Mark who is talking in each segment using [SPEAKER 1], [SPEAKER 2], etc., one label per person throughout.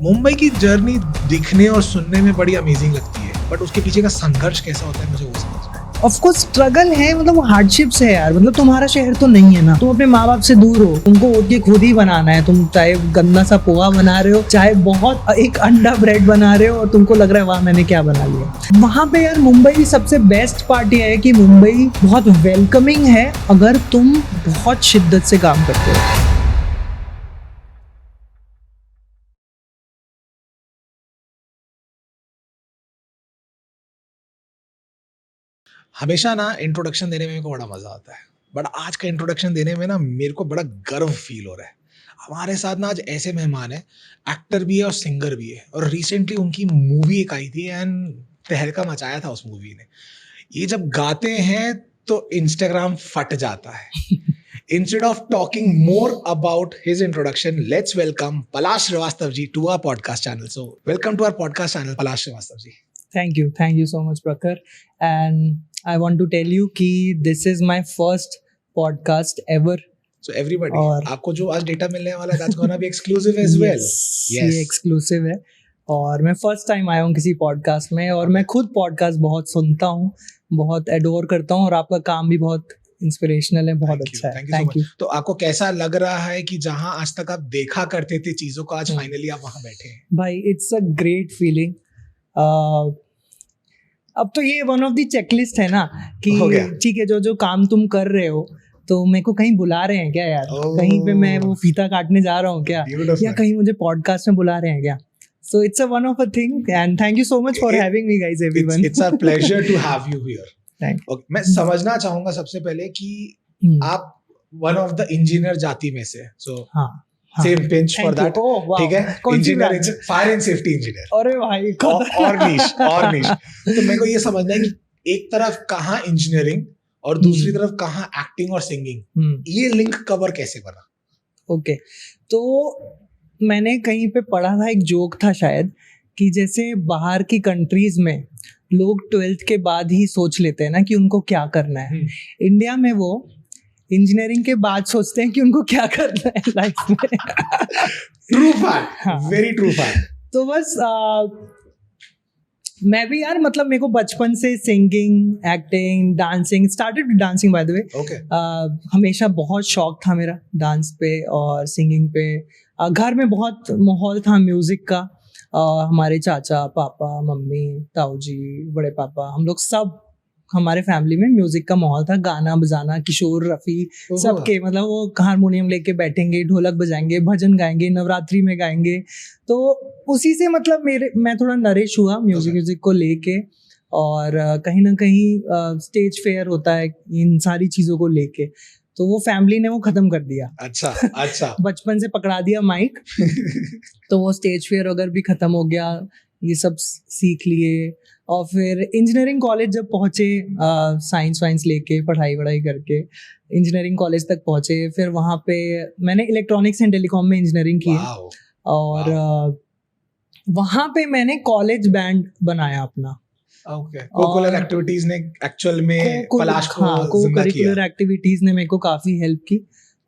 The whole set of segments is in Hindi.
[SPEAKER 1] मुंबई की जर्नी दिखने और सुनने में बड़ी अमेजिंग लगती है, बट उसके पीछे का संघर्ष कैसा होता है मुझे वो समझना है।
[SPEAKER 2] ऑफ कोर्स स्ट्रगल है, मतलब वो हार्डशिप्स है यार। मतलब तुम्हारा शहर तो नहीं है ना, तुम अपने माँ बाप से दूर हो, तुमको उठ के खुद ही बनाना है। तुम चाहे गंदा सा पोहा बना रहे हो, चाहे बहुत एक अंडा ब्रेड बना रहे हो और तुमको लग रहा है वाह मैंने क्या बना लिया। वहाँ पे यार मुंबई की सबसे बेस्ट पार्ट यह है कि मुंबई बहुत वेलकमिंग है अगर तुम बहुत शिद्दत से काम करते हो।
[SPEAKER 1] हमेशा ना इंट्रोडक्शन देने में मेरे को बड़ा मजा आता है, बट आज का इंट्रोडक्शन देने में ना मेरे को बड़ा गर्व फील हो रहा है। हमारे साथ ना आज ऐसे मेहमान है, एक्टर भी है और सिंगर भी है, और रिसेंटली उनकी मूवी एक आई थी एंड तहलका मचाया था उस मूवी ने। ये जब गाते हैं तो इंस्टाग्राम फट जाता है। Instead of talking more about his introduction, let's welcome Palash Srivastava ji to our podcast channel. So, welcome to our podcast channel, Palash Srivastava ji.
[SPEAKER 2] Thank you so much, Prakhar. And I want to tell you कि this is my first podcast ever.
[SPEAKER 1] So everybody,
[SPEAKER 2] और
[SPEAKER 1] आपको जो आज डेटा मिलने वाला है, that's gonna be exclusive as well.
[SPEAKER 2] ये एक्सक्लूसिव है और मैं फर्स्ट टाइम आया हूँ किसी पॉडकास्ट में, और मैं खुद पॉडकास्ट बहुत सुनता हूँ, बहुत एडोर करता हूँ, और आपका काम भी बहुत इंस्पिरेशनल है, बहुत अच्छा है।
[SPEAKER 1] Thank you. तो आपको कैसा लग रहा है कि जहां आज तक आप देखा करते थे चीजों को, आज फाइनली आप वहां बैठे हैं?
[SPEAKER 2] भाई इट्स अ ग्रेट फीलिंग। अब तो ये वन ऑफ द चेकलिस्ट है ना कि ठीक है, जो काम तुम कर रहे हो, तो मेरे को कहीं बुला रहे हैं क्या यार, कहीं पे मैं वो फीता काटने जा रहा हूँ क्या, या कहीं मुझे पॉडकास्ट में बुला रहे हैं क्या। So it's a one of a thing, and thank you so much for having me, guys, everyone.
[SPEAKER 1] It's a pleasure to have you here.
[SPEAKER 2] Thank you.
[SPEAKER 1] मैं समझना चाहूंगा सबसे पहले कि आप one of the engineer जाति में से, so same pinch for that. ठीक है, engineer, fire and safety engineer.
[SPEAKER 2] अरे भाई
[SPEAKER 1] और niche। तो मेरे को ये समझना है कि एक तरफ कहाँ इंजीनियरिंग और दूसरी तरफ कहाँ एक्टिंग और सिंगिंग, ये लिंक कवर कैसे बना?
[SPEAKER 2] ओके, तो मैंने कहीं पे पढ़ा था, एक जोक था शायद, कि जैसे बाहर की कंट्रीज में लोग 12th के बाद ही सोच लेते हैं ना कि उनको क्या करना है, इंडिया में वो इंजीनियरिंग के बाद सोचते हैं कि उनको क्या करना है लाइफ में।
[SPEAKER 1] True fact, very true fact.
[SPEAKER 2] तो बस मैं भी यार, मतलब मेरे को बचपन से singing, acting, dancing, started with dancing by the way, हमेशा बहुत शौक था मेरा डांस पे और सिंगिंग पे। घर में बहुत माहौल था म्यूजिक का। हमारे चाचा, पापा, मम्मी, ताऊ जी, बड़े पापा, हम लोग सब, हमारे फैमिली में म्यूजिक का माहौल था। गाना बजाना, किशोर, रफ़ी, सबके, मतलब वो हारमोनियम लेके बैठेंगे, ढोलक बजाएंगे, भजन गाएंगे, नवरात्रि में गाएंगे। तो उसी से मतलब मैं थोड़ा नरिश हुआ म्यूजिक को लेके, और कहीं ना कहीं स्टेज फेयर होता है इन सारी चीज़ों को लेके, तो वो फैमिली ने वो खत्म कर दिया।
[SPEAKER 1] अच्छा।
[SPEAKER 2] बचपन से पकड़ा दिया माइक। तो वो स्टेज फेयर अगर भी खत्म हो गया, ये सब सीख लिए। और फिर इंजीनियरिंग कॉलेज जब पहुँचे, साइंस लेके पढ़ाई करके इंजीनियरिंग कॉलेज तक पहुँचे, फिर वहाँ पे मैंने इलेक्ट्रॉनिक्स एंड टेलीकॉम में इंजीनियरिंग की है, और वहाँ पे मैंने कॉलेज बैंड बनाया अपना।
[SPEAKER 1] कोकुलर एक्टिविटीज ने एक्चुअल में पलाश को
[SPEAKER 2] करिकुलर एक्टिविटीज ने मेरे को काफ़ी हेल्प की,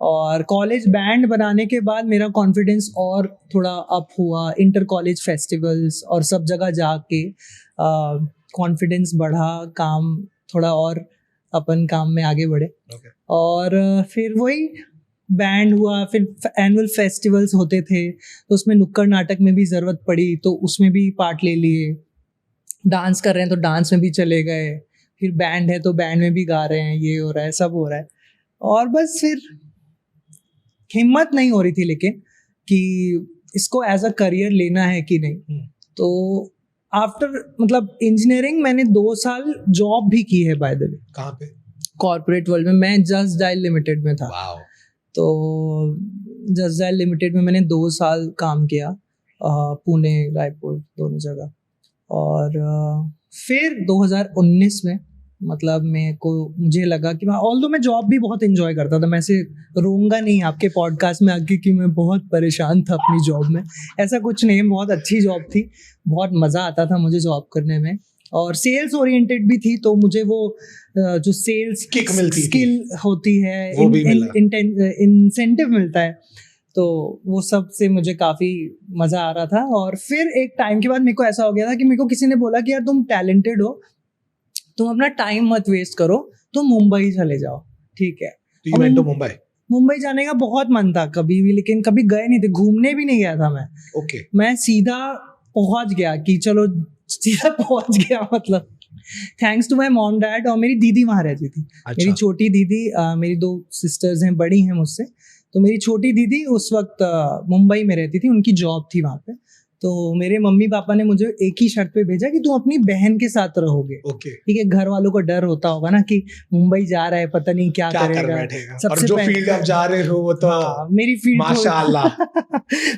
[SPEAKER 2] और कॉलेज बैंड बनाने के बाद मेरा कॉन्फिडेंस और थोड़ा अप हुआ। इंटर कॉलेज फेस्टिवल्स और सब जगह जाके कॉन्फिडेंस बढ़ा, काम थोड़ा और अपन काम में आगे बढ़े। और फिर वही बैंड हुआ, फिर एनुअल फेस्टिवल्स होते थे, तो उसमें नुक्कड़ नाटक में भी ज़रूरत पड़ी, तो उसमें भी पार्ट ले लिए। डांस कर रहे हैं तो डांस में भी चले गए, फिर बैंड है तो बैंड में भी गा रहे हैं, ये हो रहा है, सब हो रहा है। और बस फिर हिम्मत नहीं हो रही थी लेकिन कि इसको एज अ करियर लेना है कि नहीं। तो आफ्टर, मतलब इंजीनियरिंग मैंने 2 साल जॉब भी की है बाय द वे।
[SPEAKER 1] कहाँ पे?
[SPEAKER 2] कॉर्पोरेट वर्ल्ड में। मैं जस्ट डायल लिमिटेड में था। तो जस्ट डायल लिमिटेड में मैंने 2 साल काम किया, पुणे, रायपुर, दोनों जगह। और फिर 2019 में, मतलब मुझे लगा कि ऑल्दो मैं जॉब भी बहुत एंजॉय करता था, मैं से रोऊंगा नहीं आपके पॉडकास्ट में आके कि मैं बहुत परेशान था अपनी जॉब में, ऐसा कुछ नहीं। बहुत अच्छी जॉब थी, बहुत मज़ा आता था मुझे जॉब करने में, और सेल्स ओरिएंटेड भी थी, तो मुझे वो जो सेल्स स्किल होती है, इंसेंटिव मिलता है, तो वो सब से मुझे काफी मजा आ रहा था। और फिर एक टाइम के बाद मेरे को ऐसा हो गया था कि मेरे को किसी ने बोला कि यार तुम टैलेंटेड हो, तुम अपना टाइम मत वेस्ट करो, तुम मुंबई चले जाओ। ठीक है,
[SPEAKER 1] तो you went to Mumbai?
[SPEAKER 2] Mumbai जाने का बहुत मन था कभी भी, लेकिन कभी गए नहीं थे, घूमने भी नहीं गया था मैं।
[SPEAKER 1] ओके।
[SPEAKER 2] मैं सीधा पहुंच गया कि चलो सीधा पहुंच गया, मतलब thanks to my mom dad. और मेरी दीदी वहां रहती थी।
[SPEAKER 1] अच्छा।
[SPEAKER 2] मेरी छोटी दीदी, मेरी 2 सिस्टर्स हैं, बड़ी हैं मुझसे। तो मेरी छोटी दीदी उस वक्त मुंबई में रहती थी, उनकी जॉब थी वहां पे। तो मेरे मम्मी पापा ने मुझे एक ही शर्त पे भेजा कि तुम अपनी बहन के साथ रहोगे।
[SPEAKER 1] ओके।
[SPEAKER 2] ठीक है, घर वालों को डर होता होगा ना कि मुंबई जा रहा है, पता नहीं क्या
[SPEAKER 1] कर
[SPEAKER 2] करेगा।
[SPEAKER 1] बैठेगा। और जो फील्ड आप जा रहे हो वो तो
[SPEAKER 2] मेरी फील्ड
[SPEAKER 1] माशाल्लाह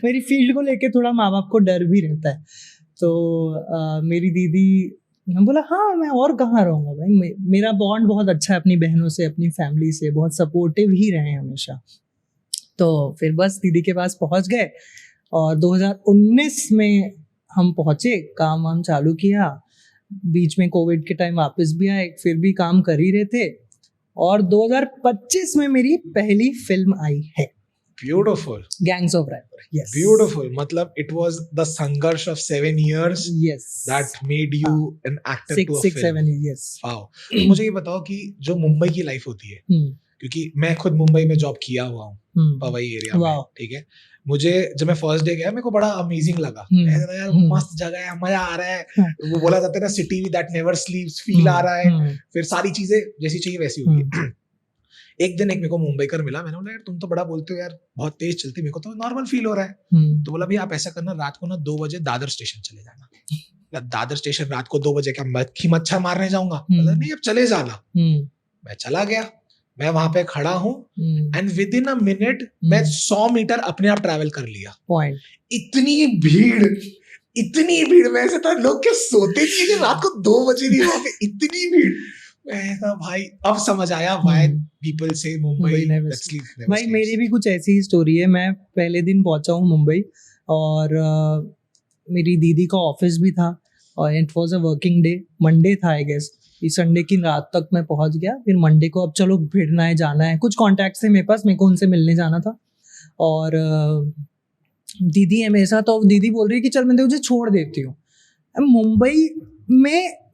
[SPEAKER 2] मेरी फील्ड को लेके थोड़ा माँ बाप को डर भी रहता है। तो मेरी दीदी ने बोला हाँ मैं और कहाँ रहूँगा भाई, मेरा बॉन्ड बहुत अच्छा है अपनी बहनों से, अपनी फैमिली से, बहुत सपोर्टिव ही रहे हमेशा। तो फिर बस दीदी के पास पहुंच गए और 2019 में हम पहुंचे, काम वाम चालू किया। बीच में कोविड के टाइम वापस भी आए, फिर भी काम कर ही रहे थे। और 2025 में मेरी पहली फिल्म आई है,
[SPEAKER 1] beautiful,
[SPEAKER 2] gangs of Wasseypur. Yes,
[SPEAKER 1] beautiful. मतलब इट वाज द संघर्ष of 7 years
[SPEAKER 2] yes,
[SPEAKER 1] that made you an actor to a
[SPEAKER 2] 6-7
[SPEAKER 1] film.
[SPEAKER 2] Yes.
[SPEAKER 1] Wow. तो मुझे ये बताओ कि जो मुंबई की लाइफ होती है, क्योंकि मैं खुद मुंबई में जॉब किया हुआ हूँ, पवई एरिया में। ठीक है, मुझे जब मैं फर्स्ट डे गया मेरे को बड़ा अमेजिंग लगा। यार मस्त जगह है, मजा आ रहा है। वो बोला जाता है ना, city that never sleeps, feel आ रहा है। फिर सारी चीजें जैसी चाहिए वैसी होगी। एक दिन एक मेरे को मुंबई कर मिला, मैंने बोला यार तुम तो बड़ा बोलते हो यार, बहुत तेज चलती, मेरे को तो नॉर्मल फील हो रहा है। तो बोला भाई आप ऐसा करना, रात को ना 2 बजे दादर स्टेशन चले जाना। दादर स्टेशन रात को 2 बजे क्या मक्खी मच्छर मारने जाऊंगा? नहीं अब चले जाना। मैं चला गया, मैं वहां पे खड़ा हूँ and with in a minute मैं 100 मीटर अपने आप ट्रैवल कर लिया।
[SPEAKER 2] पॉइंट।
[SPEAKER 1] इतनी भीड़ में ऐसे था, लोग क्या सोते नहीं है कि रात को 2 बजे भी वहां पे इतनी भीड़। मैं भाई अब समझ आया व्हाई पीपल से मुंबई
[SPEAKER 2] भाई मेरी भी कुछ ऐसी ही स्टोरी है। मैं पहले दिन पहुंचा हूँ मुंबई और मेरी दीदी का ऑफिस भी था और it was a working day, Monday था आई गेस। इस संडे की रात तक मैं पहुंच गया। फिर मंडे को अब चलो भिड़ना है, जाना है, कुछ कॉन्टैक्ट थे मेरे पास, मेरे को उनसे मिलने जाना था। और दीदी है मेरे साथ, तो दीदी बोल रही है कि चल मैं तुझे छोड़ देती हूँ।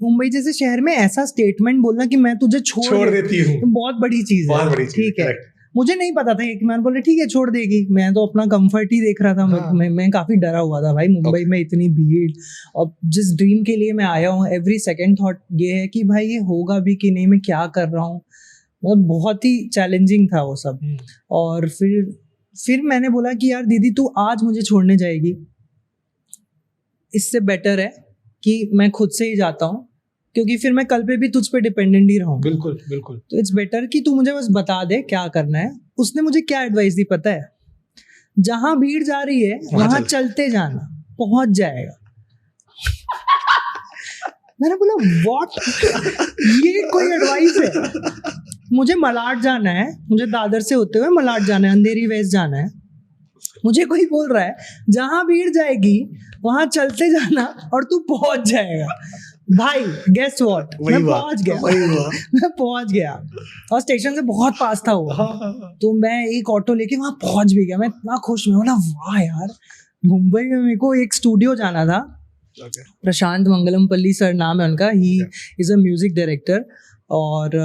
[SPEAKER 2] मुंबई जैसे शहर में ऐसा स्टेटमेंट बोलना कि मैं तुझे छोड़ देती हूँ बहुत बड़ी चीज है। ठीक है, मुझे नहीं पता था कि मैं बोले ठीक है छोड़ देगी, मैं तो अपना कंफर्ट ही देख रहा था। हाँ। मैं काफी डरा हुआ था भाई, मुंबई में इतनी भीड़, और जिस ड्रीम के लिए मैं आया हूँ एवरी सेकंड थॉट ये है कि भाई ये होगा भी कि नहीं, मैं क्या कर रहा हूँ। मतलब बहुत ही चैलेंजिंग था वो सब। और फिर मैंने बोला कि यार दीदी तू आज मुझे छोड़ने जाएगी, इससे बेटर है कि मैं खुद से ही जाता हूँ, क्योंकि फिर मैं कल पे भी तुझ पे डिपेंडेंट ही रहूंगा।
[SPEAKER 1] बिल्कुल बिल्कुल।
[SPEAKER 2] तो इट्स बेटर कि तू मुझे बस बता दे क्या करना है। उसने मुझे क्या एडवाइस दी पता है? जहां भीड़ जा रही है वहां चलते जाना, पहुंच जाएगा। मैंने बोला व्हाट, ये कोई एडवाइस है? मुझे मलाड जाना है, मुझे दादर से होते हुए मलाड जाना है, अंधेरी वेस्ट जाना है। मुझे कोई बोल रहा है जहां भीड़ जाएगी वहां चलते जाना और तू पहुंच जाएगा। भाई गेस व्हाट, मैं पहुंच गया और स्टेशन से बहुत पास था वो। तो मैं एक ऑटो लेके वहां पहुंच भी गया। मैं इतना खुश, मैं बोला वाह यार, मुंबई में मेरे को एक स्टूडियो जाना था। प्रशांत मंगलमपल्ली सर नाम है उनका, he is a music director. और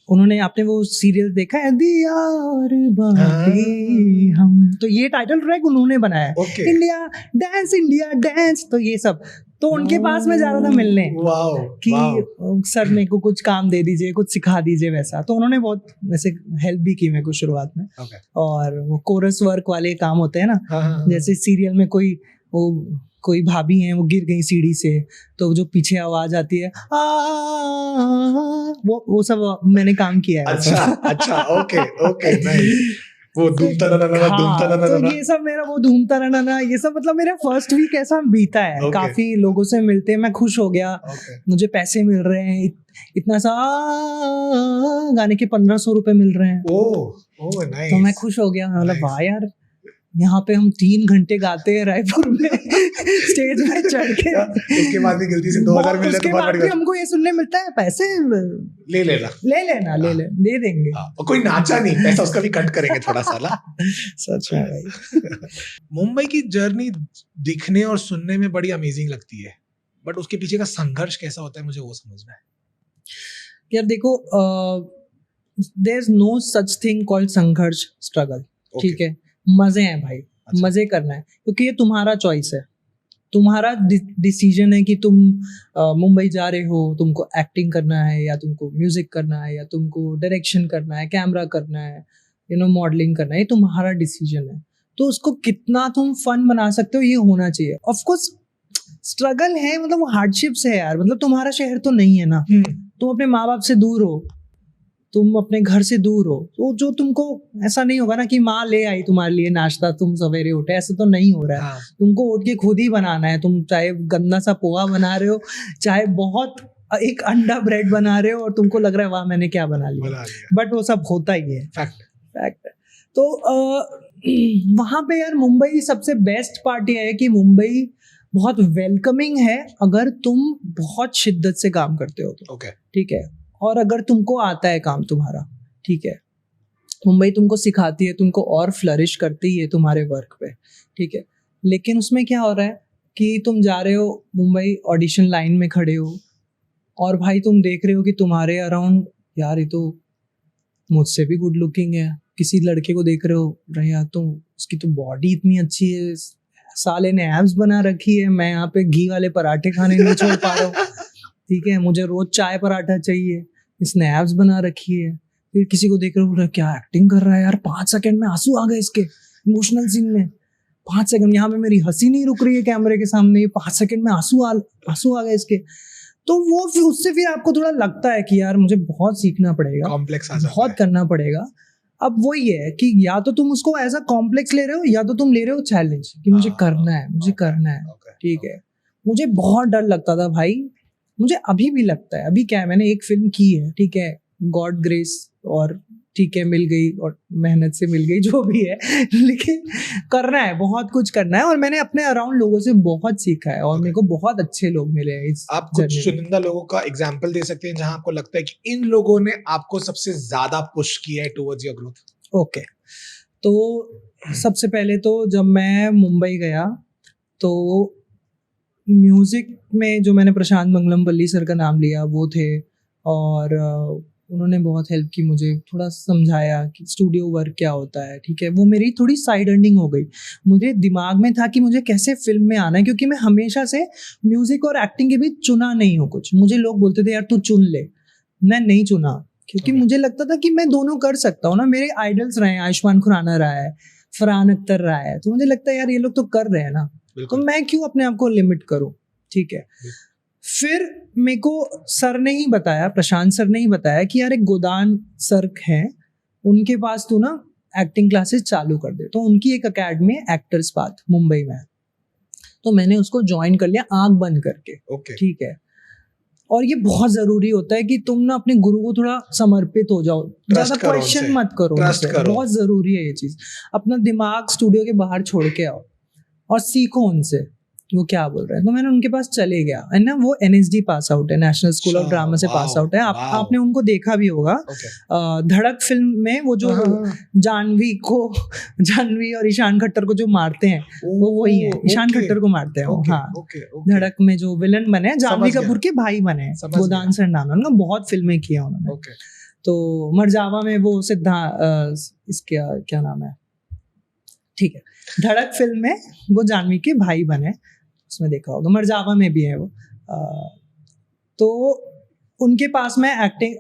[SPEAKER 2] उन्होंने, आपने वो सीरियल देखा है दिया और बाकी हम, तो ये टाइटल ट्रैक उन्होंने बनाया है। इंडिया डांस, तो ये सब तो उनके पास में जा रहा था मिलने कि सर मेरे को कुछ काम दे दीजिए, कुछ सिखा दीजिए वैसा। तो उन्होंने बहुत वैसे हेल्प भी की मेरे को शुरुआत में। और वो कोरस वर्क वाले काम होते हैं ना, जैसे सीरियल में कोई भाभी हैं, वो गिर गई सीढ़ी से, तो जो पीछे आवाज आती है वो सब मैंने काम किया है।
[SPEAKER 1] अच्छा ओके नाइस। वो धूम तनाना,
[SPEAKER 2] तो ये सब मेरा वो धूम तनाना, ये सब मतलब मेरा फर्स्ट वीक ऐसा बीता है। काफी लोगों से मिलते हैं, मैं खुश हो गया। मुझे पैसे मिल रहे हैं, इतना सा गाने के 1500 रुपए मिल रहे हैं।
[SPEAKER 1] नाइस।
[SPEAKER 2] तो मैं खुश हो गया, मतलब वाह यार यहाँ पे हम 3 घंटे गाते हैं रायपुर में स्टेज में चढ़ के।
[SPEAKER 1] उसके बाद भी गलती से 2000 मिल जाए
[SPEAKER 2] उसके
[SPEAKER 1] तो बहुत
[SPEAKER 2] बाद
[SPEAKER 1] बड़ी
[SPEAKER 2] भी
[SPEAKER 1] बात।
[SPEAKER 2] हमको ये सुनने मिलता है पैसे
[SPEAKER 1] ले लेना।
[SPEAKER 2] दे देंगे।
[SPEAKER 1] और कोई नाचा नहीं, पैसा उसका भी कट करेंगे थोड़ा सा ना।
[SPEAKER 2] सच में भाई।
[SPEAKER 1] मुंबई की जर्नी दिखने और सुनने में बड़ी अमेजिंग लगती है, बट उसके पीछे का संघर्ष कैसा होता है मुझे वो समझना है।
[SPEAKER 2] यार देखो, there is no such thing called संघर्ष, स्ट्रगल। ठीक है, मजे हैं भाई,
[SPEAKER 1] अच्छा।
[SPEAKER 2] मजे करना है, क्योंकि ये तुम्हारा चॉइस है, तुम्हारा डिसीजन है कि तुम मुंबई जा रहे हो, तुमको एक्टिंग करना है या तुमको म्यूजिक करना है या तुमको डायरेक्शन करना है, कैमरा करना है, मॉडलिंग करना है, ये तुम्हारा डिसीजन है। तो उसको कितना तुम फन बना सकते हो ये होना चाहिए। ऑफ कोर्स स्ट्रगल है, मतलब हार्डशिप्स है यार, मतलब तुम्हारा शहर तो नहीं है ना, तुम अपने माँ बाप से दूर हो, तुम अपने घर से दूर हो, तो जो तुमको ऐसा नहीं होगा ना कि माँ ले आई तुम्हारे लिए नाश्ता, तुम सवेरे उठे, ऐसा तो नहीं हो रहा है।
[SPEAKER 1] हाँ।
[SPEAKER 2] तुमको उठ के खुद ही बनाना है, तुम चाहे गंदा सा पोहा बना रहे हो, चाहे बहुत एक अंडा ब्रेड बना रहे हो और तुमको लग रहा है वाह मैंने क्या बना लिया, बट वो सब होता ही है, फैक्ट। तो वहाँ पे यार मुंबई सबसे बेस्ट पार्ट ये है कि मुंबई बहुत वेलकमिंग है अगर तुम बहुत शिद्दत से काम करते हो तो। ठीक है, और अगर तुमको आता है काम तुम्हारा, ठीक है, मुंबई तुमको सिखाती है, तुमको और फ्लरिश करती है तुम्हारे वर्क पे। ठीक है, लेकिन उसमें क्या हो रहा है कि तुम जा रहे हो मुंबई, ऑडिशन लाइन में खड़े हो और भाई तुम देख रहे हो कि तुम्हारे अराउंड यार ये तो मुझसे भी गुड लुकिंग है, किसी लड़के को देख रहे हो, रहे यार तो उसकी तो बॉडी इतनी अच्छी है, साले ने एब्स बना रखी है, मैं यहाँ पे घी वाले पराठे खाने नहीं छोड़ पा रहा हूँ। ठीक है, मुझे रोज चाय पराठा चाहिए, इसने एब्स बना रखी है। फिर किसी को देख रहे हो क्या एक्टिंग कर रहा है यार, 5 सेकंड में आंसू आ गए इसके इमोशनल सीन में, 5 सेकंड, यहाँ पे मेरी हंसी नहीं रुक रही है कैमरे के सामने, 5 सेकंड में आंसू आ गए इसके। तो वो उससे फिर आपको थोड़ा लगता है कि यार मुझे बहुत सीखना पड़ेगा,
[SPEAKER 1] कॉम्प्लेक्स
[SPEAKER 2] बहुत करना पड़ेगा। अब वही है कि या तो तुम उसको एज अ कॉम्प्लेक्स ले रहे हो या तो तुम ले रहे हो चैलेंज कि मुझे करना है, मुझे करना है। ठीक है, मुझे बहुत डर लगता था भाई, मुझे अभी भी लगता है। अभी क्या है, मैंने एक फिल्म की है, ठीक है, गॉड ग्रेस, और ठीक है मिल गई और मेहनत से मिल गई, जो भी है, लेकिन करना है, बहुत कुछ करना है। और मैंने अपने अराउंड लोगों से बहुत सीखा है और मेरे को बहुत अच्छे लोग मिले हैं इस
[SPEAKER 1] आप कुछ चुनिंदा लोगों का एग्जांपल दे सकते हैं जहां आपको लगता है कि इन लोगों ने आपको सबसे ज्यादा पुश किया है टुवर्ड्स योर ग्रोथ?
[SPEAKER 2] ओके, तो सबसे पहले तो जब मैं मुंबई गया तो म्यूजिक में जो मैंने प्रशांत मंगलमपल्ली सर का नाम लिया वो थे, और उन्होंने बहुत हेल्प की, मुझे थोड़ा समझाया कि स्टूडियो वर्क क्या होता है। ठीक है, वो मेरी थोड़ी साइड अर्निंग हो गई। मुझे दिमाग में था कि मुझे कैसे फिल्म में आना है, क्योंकि मैं हमेशा से म्यूजिक और एक्टिंग के बीच चुना नहीं हूँ कुछ। मुझे लोग बोलते थे यार तू चुन ले, मैं नहीं चुना, क्योंकि मुझे लगता था कि मैं दोनों कर सकता हूँ ना। मेरे आइडल्स रहे हैं, आयुष्मान खुराना रहा है, फरहान अख्तर रहा है, तो मुझे लगता है यार ये लोग तो कर रहे हैं ना, तो मैं क्यों अपने आप को लिमिट करूँ। ठीक है, फिर मेरे को सर ने ही बताया, प्रशांत सर ने ही बताया कि यार एक गोदान सर हैं, उनके पास तू ना एक्टिंग क्लासेस चालू कर दे। तो उनकी एक अकेडमी है एक्टर्स पाथ मुंबई में, तो मैंने उसको ज्वाइन कर लिया आंख बंद करके। ठीक है, और ये बहुत जरूरी होता है कि तुम ना अपने गुरु को थोड़ा समर्पित हो जाओ, ज्यादा क्वेश्चन मत करो, बहुत जरूरी है ये चीज। अपना दिमाग स्टूडियो के बाहर छोड़ के आओ और सीखो उनसे वो क्या बोल रहे हैं। तो मैंने उनके पास चले गया, है ना, वो NSD पास आउट है, नेशनल स्कूल ऑफ ड्रामा से पास आउट है। आपने उनको देखा भी होगा, धड़क फिल्म में वो जो जानवी और ईशान खट्टर को जो मारते हैं वो वही है, ईशान खट्टर को मारते हैं वो। हाँ, धड़क में जो विलन बने, जानवी कपूर के भाई बने, गोदान सर नाम है उनका, बहुत फिल्में की है उन्होंने। तो मरजावा में वो इसका क्या नाम है, ठीक है, धड़क फिल्म में वो जानवी के भाई बने, उसमें देखा होगा, मरजावा में भी है वो। तो उनके पास मैं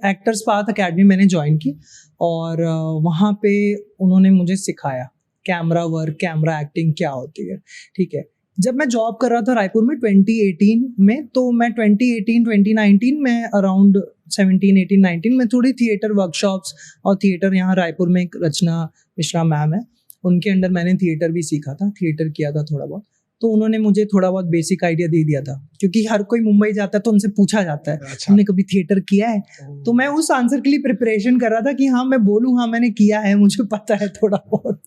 [SPEAKER 2] एक्टर्स पाथ अकेडमी मैंने ज्वाइन की, और वहाँ पे उन्होंने मुझे सिखाया कैमरा वर्क, कैमरा एक्टिंग क्या होती है। ठीक है, जब मैं जॉब कर रहा था रायपुर में 2018 में, तो मैं 2018-2019 में अराउंड 17-18-19 में थोड़ी थिएटर वर्कशॉप्स और थिएटर, यहाँ रायपुर में एक रचना मिश्रा मैम है, उनके अंडर मैंने थिएटर भी सीखा था, थिएटर किया था थोड़ा बहुत। तो उन्होंने मुझे थोड़ा बहुत बेसिक आइडिया दे दिया था, क्योंकि हर कोई मुंबई जाता है तो उनसे पूछा जाता है
[SPEAKER 1] अच्छा।
[SPEAKER 2] तुमने कभी थिएटर किया है, तो मैं उस आंसर के लिए प्रिपरेशन कर रहा था कि हाँ मैं बोलूँ हाँ मैंने किया है, मुझे पता है थोड़ा बहुत।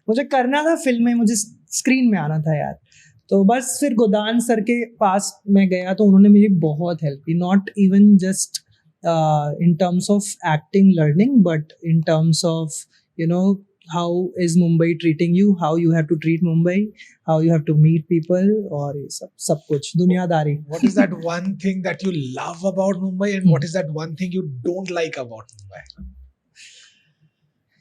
[SPEAKER 2] मुझे करना था फिल्म में, मुझे स्क्रीन में आना था यार। तो बस फिर गोदान सर के पास मैं गया तो उन्होंने मेरी बहुत हेल्प की, not even just in terms of acting learning, but in terms of, you know, how is Mumbai treating you, how you have to treat Mumbai, how you have to meet people, और ये सब कुछ दुनियादारी।
[SPEAKER 1] What is that one thing that you love about Mumbai and what is that one thing you don't like about Mumbai?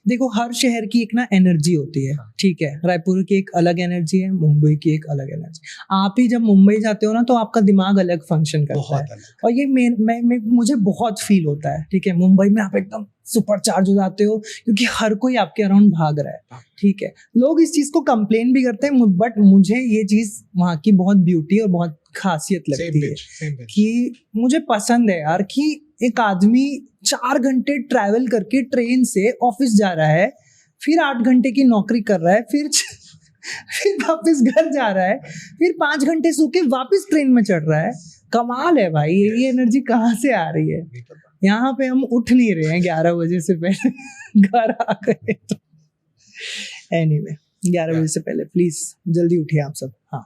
[SPEAKER 2] देखो हर शहर की एक ना एनर्जी होती है, ठीक है, रायपुर की एक अलग एनर्जी है, मुंबई की एक अलग एनर्जी। आप ही जब मुंबई जाते हो ना तो आपका दिमाग अलग फंक्शन करता है, और ये मुझे बहुत फील होता है, ठीक है। मुंबई में आप एकदम सुपर चार्ज हो जाते हो क्योंकि हर कोई आपके अराउंड भाग रहा है, ठीक है। लोग इस चीज को कंप्लेन भी करते हैं, बट मुझे ये चीज वहाँ की बहुत ब्यूटी और बहुत खासियत लगती है कि मुझे पसंद है यार कि एक आदमी 4 घंटे ट्रैवल करके ट्रेन से ऑफिस जा रहा है, फिर 8 घंटे की नौकरी कर रहा है, फिर वापस घर जा रहा है, फिर 5 घंटे सो के वापस ट्रेन में चढ़ रहा है। कमाल है भाई, ये एनर्जी कहाँ से आ रही है? यहाँ पे हम उठ नहीं रहे हैं 11 बजे से पहले, घर आ गए तो एनीवे 11 बजे से पहले प्लीज जल्दी उठिए आप सब। हाँ,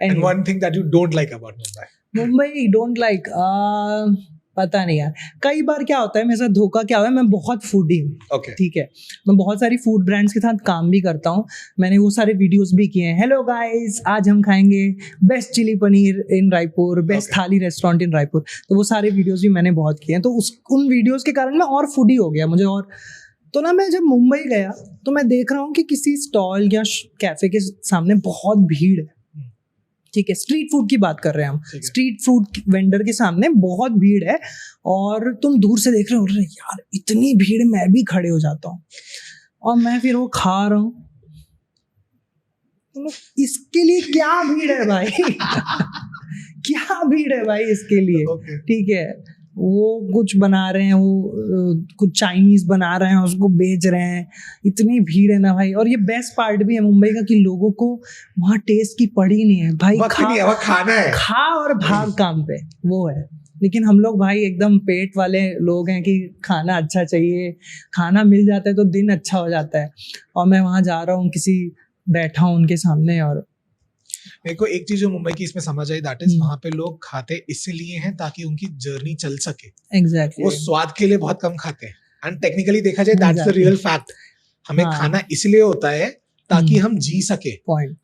[SPEAKER 1] and one thing that you don't like about
[SPEAKER 2] Mumbai don't like, पता नहीं यार, कई बार क्या होता है मेरे साथ धोखा क्या हुआ है, मैं बहुत फूडी हूँ, ठीक है। मैं बहुत सारी फूड ब्रांड्स के साथ काम भी करता हूँ, मैंने वो सारे वीडियोस भी किए हैं। हेलो गाइस, आज हम खाएंगे बेस्ट चिली पनीर इन रायपुर, बेस्ट थाली रेस्टोरेंट इन रायपुर, तो वो सारे वीडियोस भी मैंने बहुत किए हैं। तो उन वीडियोस के कारण मैं और फूडी हो गया मुझे। और तो ना मैं जब मुंबई गया तो मैं देख रहा हूँ कि किसी स्टॉल या कैफे के सामने बहुत भीड़ है, ठीक है। स्ट्रीट फूड की बात कर रहे हैं हम, स्ट्रीट फूड वेंडर के सामने बहुत भीड़ है, और तुम दूर से देख रहे हो, यार इतनी भीड़, मैं भी खड़े हो जाता हूँ, और मैं फिर वो खा रहा हूँ, इसके लिए क्या भीड़ है भाई? क्या भीड़ है भाई इसके लिए, ठीक है। वो कुछ बना रहे हैं, वो कुछ चाइनीज बना रहे हैं, उसको बेच रहे हैं, इतनी भीड़ है ना भाई। और ये बेस्ट पार्ट भी है मुंबई का कि लोगों को वहाँ टेस्ट की पड़ी नहीं है भाई,
[SPEAKER 1] खाना है,
[SPEAKER 2] खा और भाग काम पे, वो है। लेकिन हम लोग भाई एकदम पेट वाले लोग हैं कि खाना अच्छा चाहिए, खाना मिल जाता है तो दिन अच्छा हो जाता है। और मैं वहाँ जा रहा हूँ, किसी बैठा हूँ उनके सामने, और
[SPEAKER 1] मेरे को एक चीज जो मुंबई की इसमें समझ आई, दैट इज वहाँ पे लोग खाते इसलिए हैं ताकि उनकी जर्नी चल सके।
[SPEAKER 2] एग्जैक्टली,
[SPEAKER 1] वो स्वाद के लिए बहुत कम खाते हैं, एंड टेक्निकली देखा जाए दैट्स द रियल फैक्ट। हमें खाना इसलिए होता है ताकि हम जी सके,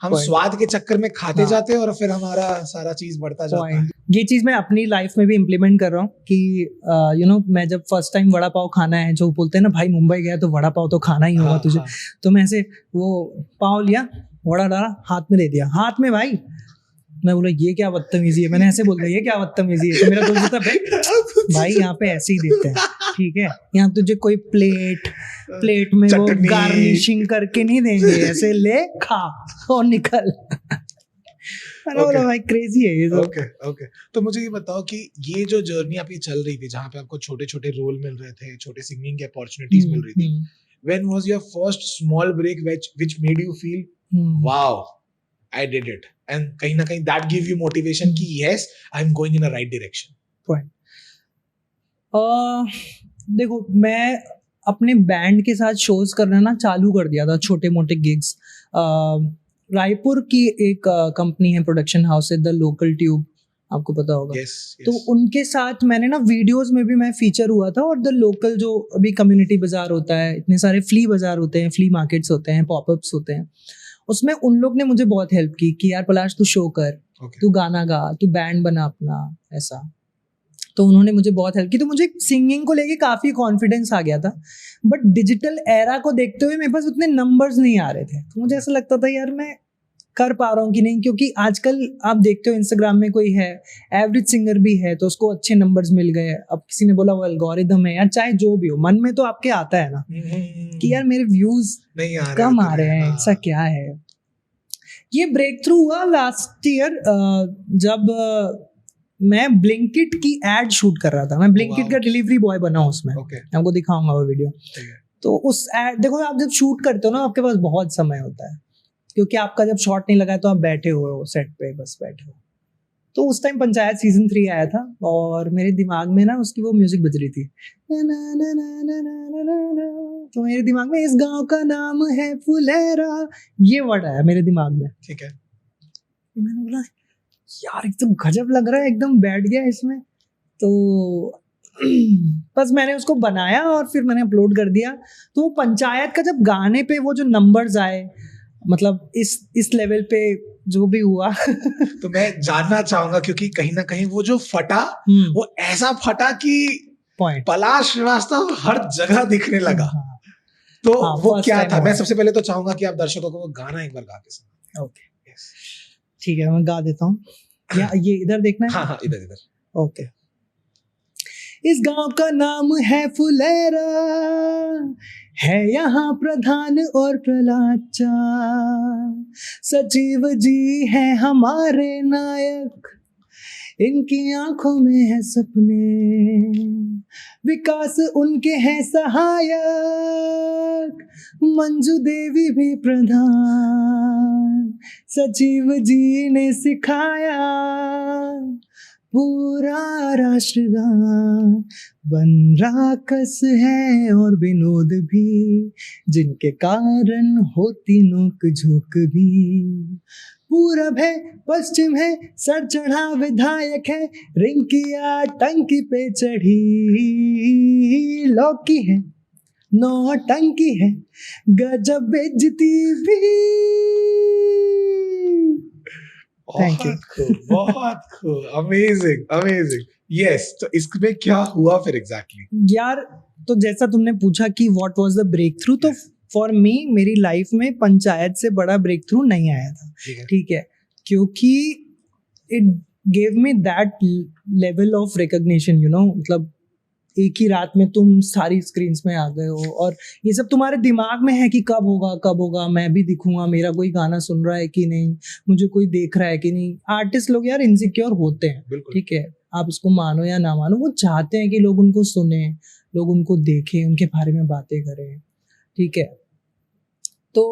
[SPEAKER 1] हम स्वाद के चक्कर में खाते जाते हैं और फिर हमारा सारा चीज बढ़ता जाता है।
[SPEAKER 2] ये चीज मैं अपनी लाइफ में भी इम्प्लीमेंट कर रहा हूँ कि मैं जब फर्स्ट टाइम वड़ा पाव खाना है, जो बोलते हैं ना भाई मुंबई गया तो वड़ा पाव तो खाना ही होगा तुझे, तो मैं ऐसे वो पाव लिया, वड़ा डाला, हाथ में दे दिया, हाथ में भाई, मैं बोला ये क्या बदतमीजी है, मैंने ऐसे बोल दिया ये क्या बदतमीजी है। तो मेरा दोस्त था भाई यहाँ पे ऐसे ही देते हैं, ठीक है, यहाँ तुझे कोई प्लेट में वो गार्निशिंग करके नहीं देंगे, ऐसे ले खा और निकल। भाई क्रेजी है ये तो।
[SPEAKER 1] ओके, तो मुझे ये बताओ कि ये जो जर्नी आपकी चल रही थी, जहाँ पे आपको छोटे छोटे रोल मिल रहे थे, छोटे सिंगिंग की अपॉर्चुनिटीज मिल रही थी, when was your first small break which made you feel wow, I did it, and कहीं ना कहीं that give you motivation कि yes, I'm going in a right direction?
[SPEAKER 2] देखो मैं अपने बैंड के साथ शोज करना ना चालू कर दिया था, छोटे मोटे गिग्स। रायपुर की एक कंपनी है, प्रोडक्शन हाउस है, द लोकल ट्यूब, आपको पता होगा।
[SPEAKER 1] yes.
[SPEAKER 2] तो उनके साथ मैंने ना वीडियोस में भी मैं फीचर हुआ था, और द लोकल जो अभी कम्युनिटी बाजार होता है, इतने सारे फ्ली बाजार होते हैं, फ्ली मार्केट्स होते हैं, पॉपअप्स होते हैं, उसमें उन लोग ने मुझे बहुत हेल्प की कि यार पलाश तू शो कर, तू गाना गा, तू बैंड बना अपना, ऐसा। तो उन्होंने मुझे बहुत हेल्प की, तो मुझे सिंगिंग को लेके काफ़ी कॉन्फिडेंस आ गया था। बट डिजिटल एरा को देखते हुए मेरे पास उतने नंबर्स नहीं आ रहे थे, तो मुझे ऐसा लगता था यार मैं कर पा रहा हूँ कि नहीं, क्योंकि आजकल आप देखते हो इंस्टाग्राम में कोई है एवरेज सिंगर भी है तो उसको अच्छे नंबर्स मिल गए। अब किसी ने बोला वो एल्गोरिदम है, यार चाहे जो भी हो, मन में तो आपके आता है ना कि यार मेरे व्यूज कम आ रहे हैं, ऐसा क्या है। ये ब्रेक थ्रू हुआ लास्ट ईयर जब मैं ब्लिंकिट की एड शूट कर रहा था। मैं ब्लिंकिट का डिलीवरी बॉय बना उसमें, आपको दिखाऊंगा वो वीडियो। तो उस एड देखो, आप जब शूट करते हो ना आपके पास बहुत समय होता है, क्योंकि आपका जब शॉट नहीं लगा है तो आप बैठे हुए हो सेट पे, बस बैठे हो। तो उस टाइम पंचायत सीजन 3 आया था और मेरे दिमाग में ना उसकी वो म्यूजिक बज रही थी, ना ना ना ना ना ना ना ना, तो मेरे दिमाग में इस गांव का नाम है फुलेरा, ये वर्ड आया मेरे दिमाग में।
[SPEAKER 1] ठीक है।
[SPEAKER 2] मैंने बोला यार एकदम गजब लग रहा है, एकदम बैठ गया इसमें। तो बस मैंने उसको बनाया और फिर मैंने अपलोड कर दिया। तो वो पंचायत का जब गाने पे वो जो नंबर्स आए, मतलब इस लेवल पे जो भी हुआ
[SPEAKER 1] तो मैं जानना चाहूंगा, क्योंकि कहीं ना कहीं वो जो फटा वो ऐसा फटा कि
[SPEAKER 2] पॉइंट
[SPEAKER 1] पलाश श्रीवास्तव हर जगह दिखने लगा।
[SPEAKER 2] हाँ,
[SPEAKER 1] तो
[SPEAKER 2] हाँ,
[SPEAKER 1] वो
[SPEAKER 2] first
[SPEAKER 1] क्या
[SPEAKER 2] time
[SPEAKER 1] था?
[SPEAKER 2] हुआ
[SPEAKER 1] मैं
[SPEAKER 2] है।
[SPEAKER 1] सबसे पहले तो चाहूंगा कि आप दर्शकों को वो गाना एक बार गा के सुनाएं।
[SPEAKER 2] ओके ठीक है, मैं गा देता हूँ। या ये इधर देखना है?
[SPEAKER 1] हाँ हाँ, इधर इधर।
[SPEAKER 2] ओके। इस गांव का नाम है फुलेरा, है यहाँ प्रधान और प्रलाचा, सचिव जी है हमारे नायक, इनकी आंखों में है सपने, विकास उनके हैं सहायक, मंजू देवी भी प्रधान, सचिव जी ने सिखाया, पूरा राष्ट्रगान बन राकस है और विनोद भी, जिनके कारण होती नोक झोंक भी, पूरब है पश्चिम है सर चढ़ा विधायक है, रिंकिया टंकी पे चढ़ी, लौकी है नौ टंकी है, गजब बेइज्जती भी। Thank you.
[SPEAKER 1] बहुत खूब, अमेजिंग अमेजिंग। यस, तो इसमें क्या हुआ फिर एग्जैक्टली?
[SPEAKER 2] यार तो जैसा तुमने पूछा कि what was the breakthrough, तो फॉर मी मेरी लाइफ में पंचायत से बड़ा ब्रेक थ्रू नहीं आया था। ठीक है, क्योंकि it gave me that level of recognition, मतलब एक ही रात में तुम सारी स्क्रीन्स में आ गए हो और ये सब तुम्हारे दिमाग में है कि कब होगा मैं भी दिखूंगा, मेरा कोई गाना सुन रहा है कि नहीं, मुझे कोई देख रहा है कि नहीं। आर्टिस्ट लोग यार इनसिक्योर होते हैं, ठीक है, आप उसको मानो या ना मानो, वो चाहते हैं कि लोग उनको सुने, लोग उनको देखें, उनके बारे में बातें करें, ठीक है। तो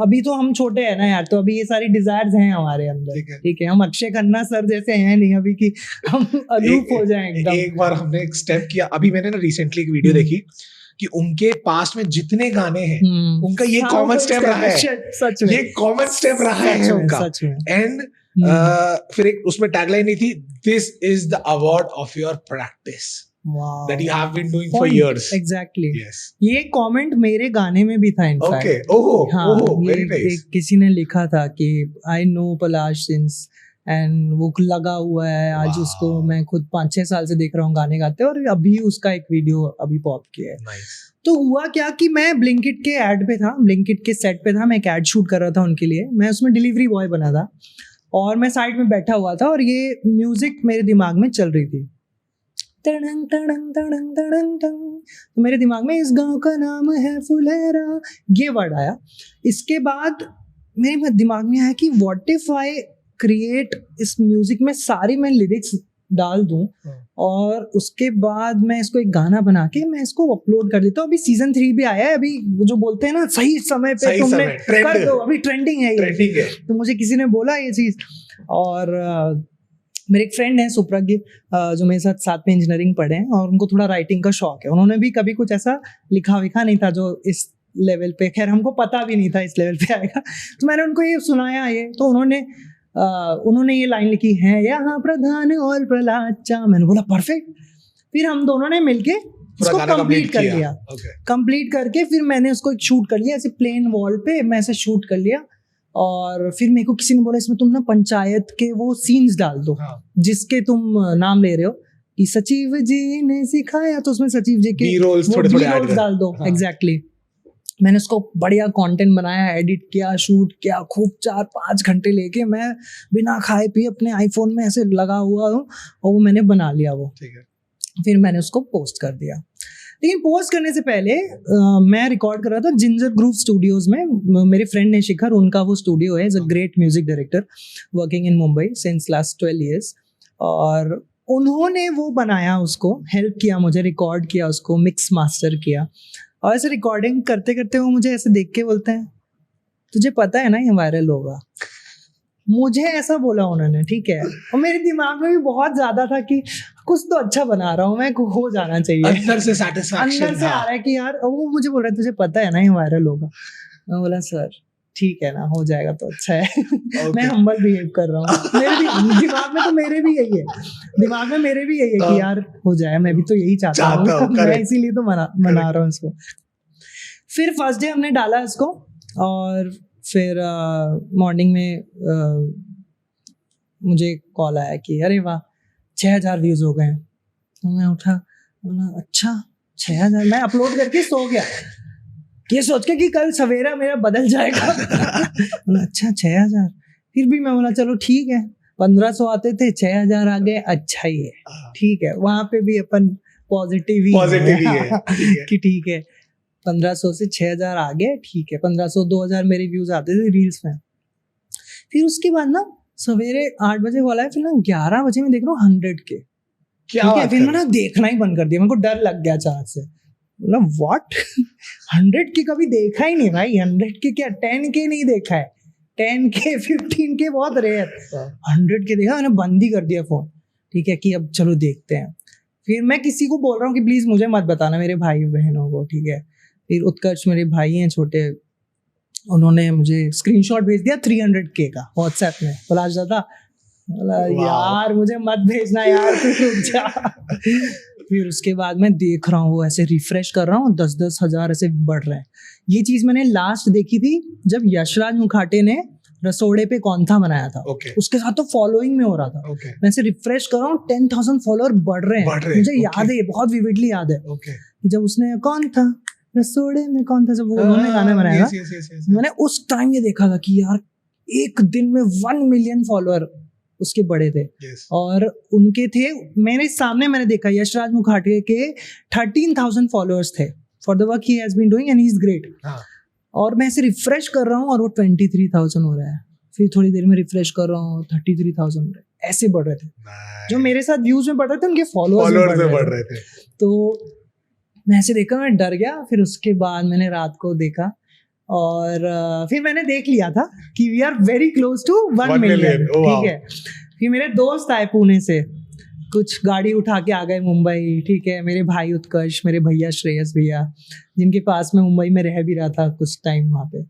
[SPEAKER 2] अभी तो हम छोटे हैं ना यार, तो अभी ये सारी डिजायर्स हैं हमारे अंदर, ठीक है। हम अक्षय खन्ना सर जैसे हैं नहीं अभी कि हम अलूप हो जाएं एकदम।
[SPEAKER 1] एक बार हमने एक स्टेप किया, अभी मैंने ना रिसेंटली एक वीडियो देखी कि उनके पास में जितने गाने हैं उनका ये कॉमन स्टेप रहा है,
[SPEAKER 2] सच में
[SPEAKER 1] ये कॉमन स्टेप रहा है उनका। एंड फिर एक उसमें टैगलाइन नहीं थी, this is the award of your practice that you have been doing for years.
[SPEAKER 2] Exactly.
[SPEAKER 1] Yes.
[SPEAKER 2] ये कमेंट मेरे गाने में भी था in fact.
[SPEAKER 1] Okay. Oh, very nice.
[SPEAKER 2] किसी ने लिखा था कि I know Palash since and वो लगा हुआ है आज, उसको मैं खुद 5-6 साल से देख रहा हूँ गाने गाते, और अभी उसका एक वीडियो अभी पॉप किया है।
[SPEAKER 1] Nice.
[SPEAKER 2] तो हुआ क्या कि मैं ब्लिंकिट के एड पे था, ब्लिंकिट के सेट पे था, मैं एक एड शूट कर रहा था उनके लिए, मैं उसमें डिलीवरी बॉय बना था और मैं साइड में बैठा हुआ था और ये म्यूजिक मेरे दिमाग में चल रही थी, तड़ंग तड़ंग तड़ंग तड़ंग तड़ंग, तो मेरे दिमाग में इस गांव का नाम है फुलेरा, ये वर्ड आया। इसके बाद मेरे दिमाग में आया कि व्हाट इफ आई क्रिएट इस म्यूजिक में सारी मैं लिरिक्स डाल दूं और उसके बाद मैं इसको एक गाना बना के मैं इसको अपलोड कर देता हूँ। अभी सीजन 3 भी आया है, अभी जो बोलते हैं ना सही समय पे तुमने कर दो, अभी ट्रेंडिंग है ये। तो मुझे किसी ने बोला ये चीज, और मेरे एक फ्रेंड है सुप्रज्ञ जो मेरे साथ में इंजीनियरिंग पढ़े हैं और उनको थोड़ा राइटिंग का शौक है, उन्होंने भी कभी कुछ ऐसा लिखा विखा नहीं था जो इस लेवल पे, खैर हमको पता भी नहीं था इस लेवल पे आएगा। तो मैंने उनको ये सुनाया ये, तो उन्होंने ये लाइन लिखी है, यहाँ प्रधान और प्रलाचा। मैंने बोला परफेक्ट। फिर हम दोनों ने मिलके उसको कंप्लीट कर लिया। कंप्लीट करके फिर मैंने उसको एक शूट कर लिया, ऐसे प्लेन वॉल पे मैं ऐसे शूट कर लिया। और फिर मेरे को किसी ने बोला इसमें तुम ना पंचायत के वो सीन्स डाल दो, जिसके तुम नाम ले रहे हो कि सचिव जी ने सिखाया, तो उसमें सचिव जी के
[SPEAKER 1] रोल्स
[SPEAKER 2] डाल दो। एग्जैक्टली। मैंने उसको बढ़िया कंटेंट बनाया, एडिट किया, शूट किया, खूब 4-5 घंटे लेके मैं बिना खाए पिए अपने आईफोन में ऐसे लगा हुआ हूँ और वो मैंने बना लिया वो। फिर मैंने उसको पोस्ट कर दिया। लेकिन पोस्ट करने से पहले मैं रिकॉर्ड कर रहा था जिंजर ग्रूव स्टूडियोज में। मेरे फ्रेंड है शिखर, उनका वो स्टूडियो है, is a great music director working in Mumbai since last 12 years। और उन्होंने वो बनाया, उसको हेल्प किया, मुझे रिकॉर्ड किया, उसको मिक्स मास्टर किया। और ऐसे रिकॉर्डिंग करते करते वो मुझे ऐसे देख के बोलते हैं, तुझे पता है ना ये वायरल होगा। मुझे ऐसा बोला उन्होंने, ठीक है, और मेरे दिमाग में भी बहुत ज्यादा था कि कुछ तो अच्छा बना रहा हूँ मैं, हो जाना चाहिए,
[SPEAKER 1] अंदर से सेटिस्फैक्शन
[SPEAKER 2] अंदर से आ रहा है कि यार, और वो मुझे बोल रहा है तुझे पता है ना ये वायरल होगा। मैं बोला सर ठीक है ना, हो जाएगा तो अच्छा है। मैं हम्बल बिहेव कर रहा हूँ, मेरे भी दिमाग में तो मेरे भी यही है, दिमाग में मेरे भी यही है कि यार हो जाए, मैं भी तो यही चाहता हूँ, मैं इसीलिए तो मना रहा हूँ इसको। फिर फर्स्ट डे हमने डाला इसको, और फिर मॉर्निंग में मुझे कॉल आया कि अरे वाह 6000 व्यूज हो गए हैं। तो मैं उठा, बोला अच्छा 6000, मैं अपलोड करके सो गया ये सोच के कि कल सवेरा मेरा बदल जाएगा। बोला अच्छा 6000, फिर भी मैं बोला चलो ठीक है, 1500 आते थे 6000 आ गए, अच्छा ही है, ठीक है। वहां पे भी अपन पॉजिटिव ही है कि ठीक है 1500 से 6000 आ गए, ठीक है, 1500 2000 मेरे व्यूज आते थे रील्स में। फिर उसके बाद ना सवेरे 8 बजे वाला है, फिर ना 11 बजे मैं देख रहा हूँ 100 के, ठीक है। फिर मैं ना देखना ही बंद कर दिया, मेरे को डर लग गया अचानक से, बोला व्हाट 100 के कभी देखा ही नहीं भाई, 100 के क्या 10 के नहीं देखा है, 10 के 15 के बहुत रेयर, 100 के देखा, मैंने बंद ही कर दिया फोन, ठीक है, कि अब चलो देखते हैं। फिर मैं किसी को बोल रहा हूँ कि प्लीज मुझे मत बताना, मेरे भाई बहनों को, ठीक है। फिर उत्कर्ष मेरे भाई हैं छोटे, उन्होंने मुझे स्क्रीनशॉट भेज दिया 300 के का व्हाट्सएप में, बोला दादा, बोला यार मुझे मत भेजना यार, तू रुक जा। फिर उसके बाद मैं देख रहा हूँ वो ऐसे रिफ्रेश कर रहा हूँ, 10-10 हजार ऐसे बढ़ रहे हैं। ये चीज मैंने लास्ट देखी थी जब यशराज मुखाटे ने रसोड़े पे कौन था बनाया था, उसके साथ तो फॉलोइंग में हो रहा था। मैं ऐसे रिफ्रेश कर रहा हूँ, 10,000 फॉलोअर बढ़ रहे हैं। मुझे याद है, बहुत विविडली याद है कि जब उसने कौन था रसोड़े में कौन था, जब वो उन्होंने गाना बनाया, मैंने उस टाइम ये देखा था कि यार एक दिन में 1 मिलियन फॉलोअर उसके बड़े थे। और उनके थे, मेरे सामने मैंने देखा यशराज मुखाटे के 13,000 फॉलोअर्स थे for the work he has been doing and he is great. और मैं ऐसे रिफ्रेश कर रहा हूँ और वो 23,000 हो रहा है, फिर थोड़ी देर में रिफ्रेश कर रहा हूँ 33,000 हो रहा है, ऐसे बढ़ रहे थे। जो मेरे साथ व्यूज में बढ़ रहे थे उनके फॉलोअर्स में बढ़ रहे थे। तो मैं ऐसे देखा, मैं डर गया। फिर उसके बाद मैंने रात को देखा और फिर मैंने देख लिया था कि we are very close to 1 million, ठीक है। फिर मेरे दोस्त आए पुणे से, कुछ गाड़ी उठा के आ गए मुंबई, ठीक है। मेरे भाई उत्कर्ष, मेरे भैया श्रेयस भैया, जिनके पास में मुंबई में रह भी रहा था कुछ टाइम वहाँ पे,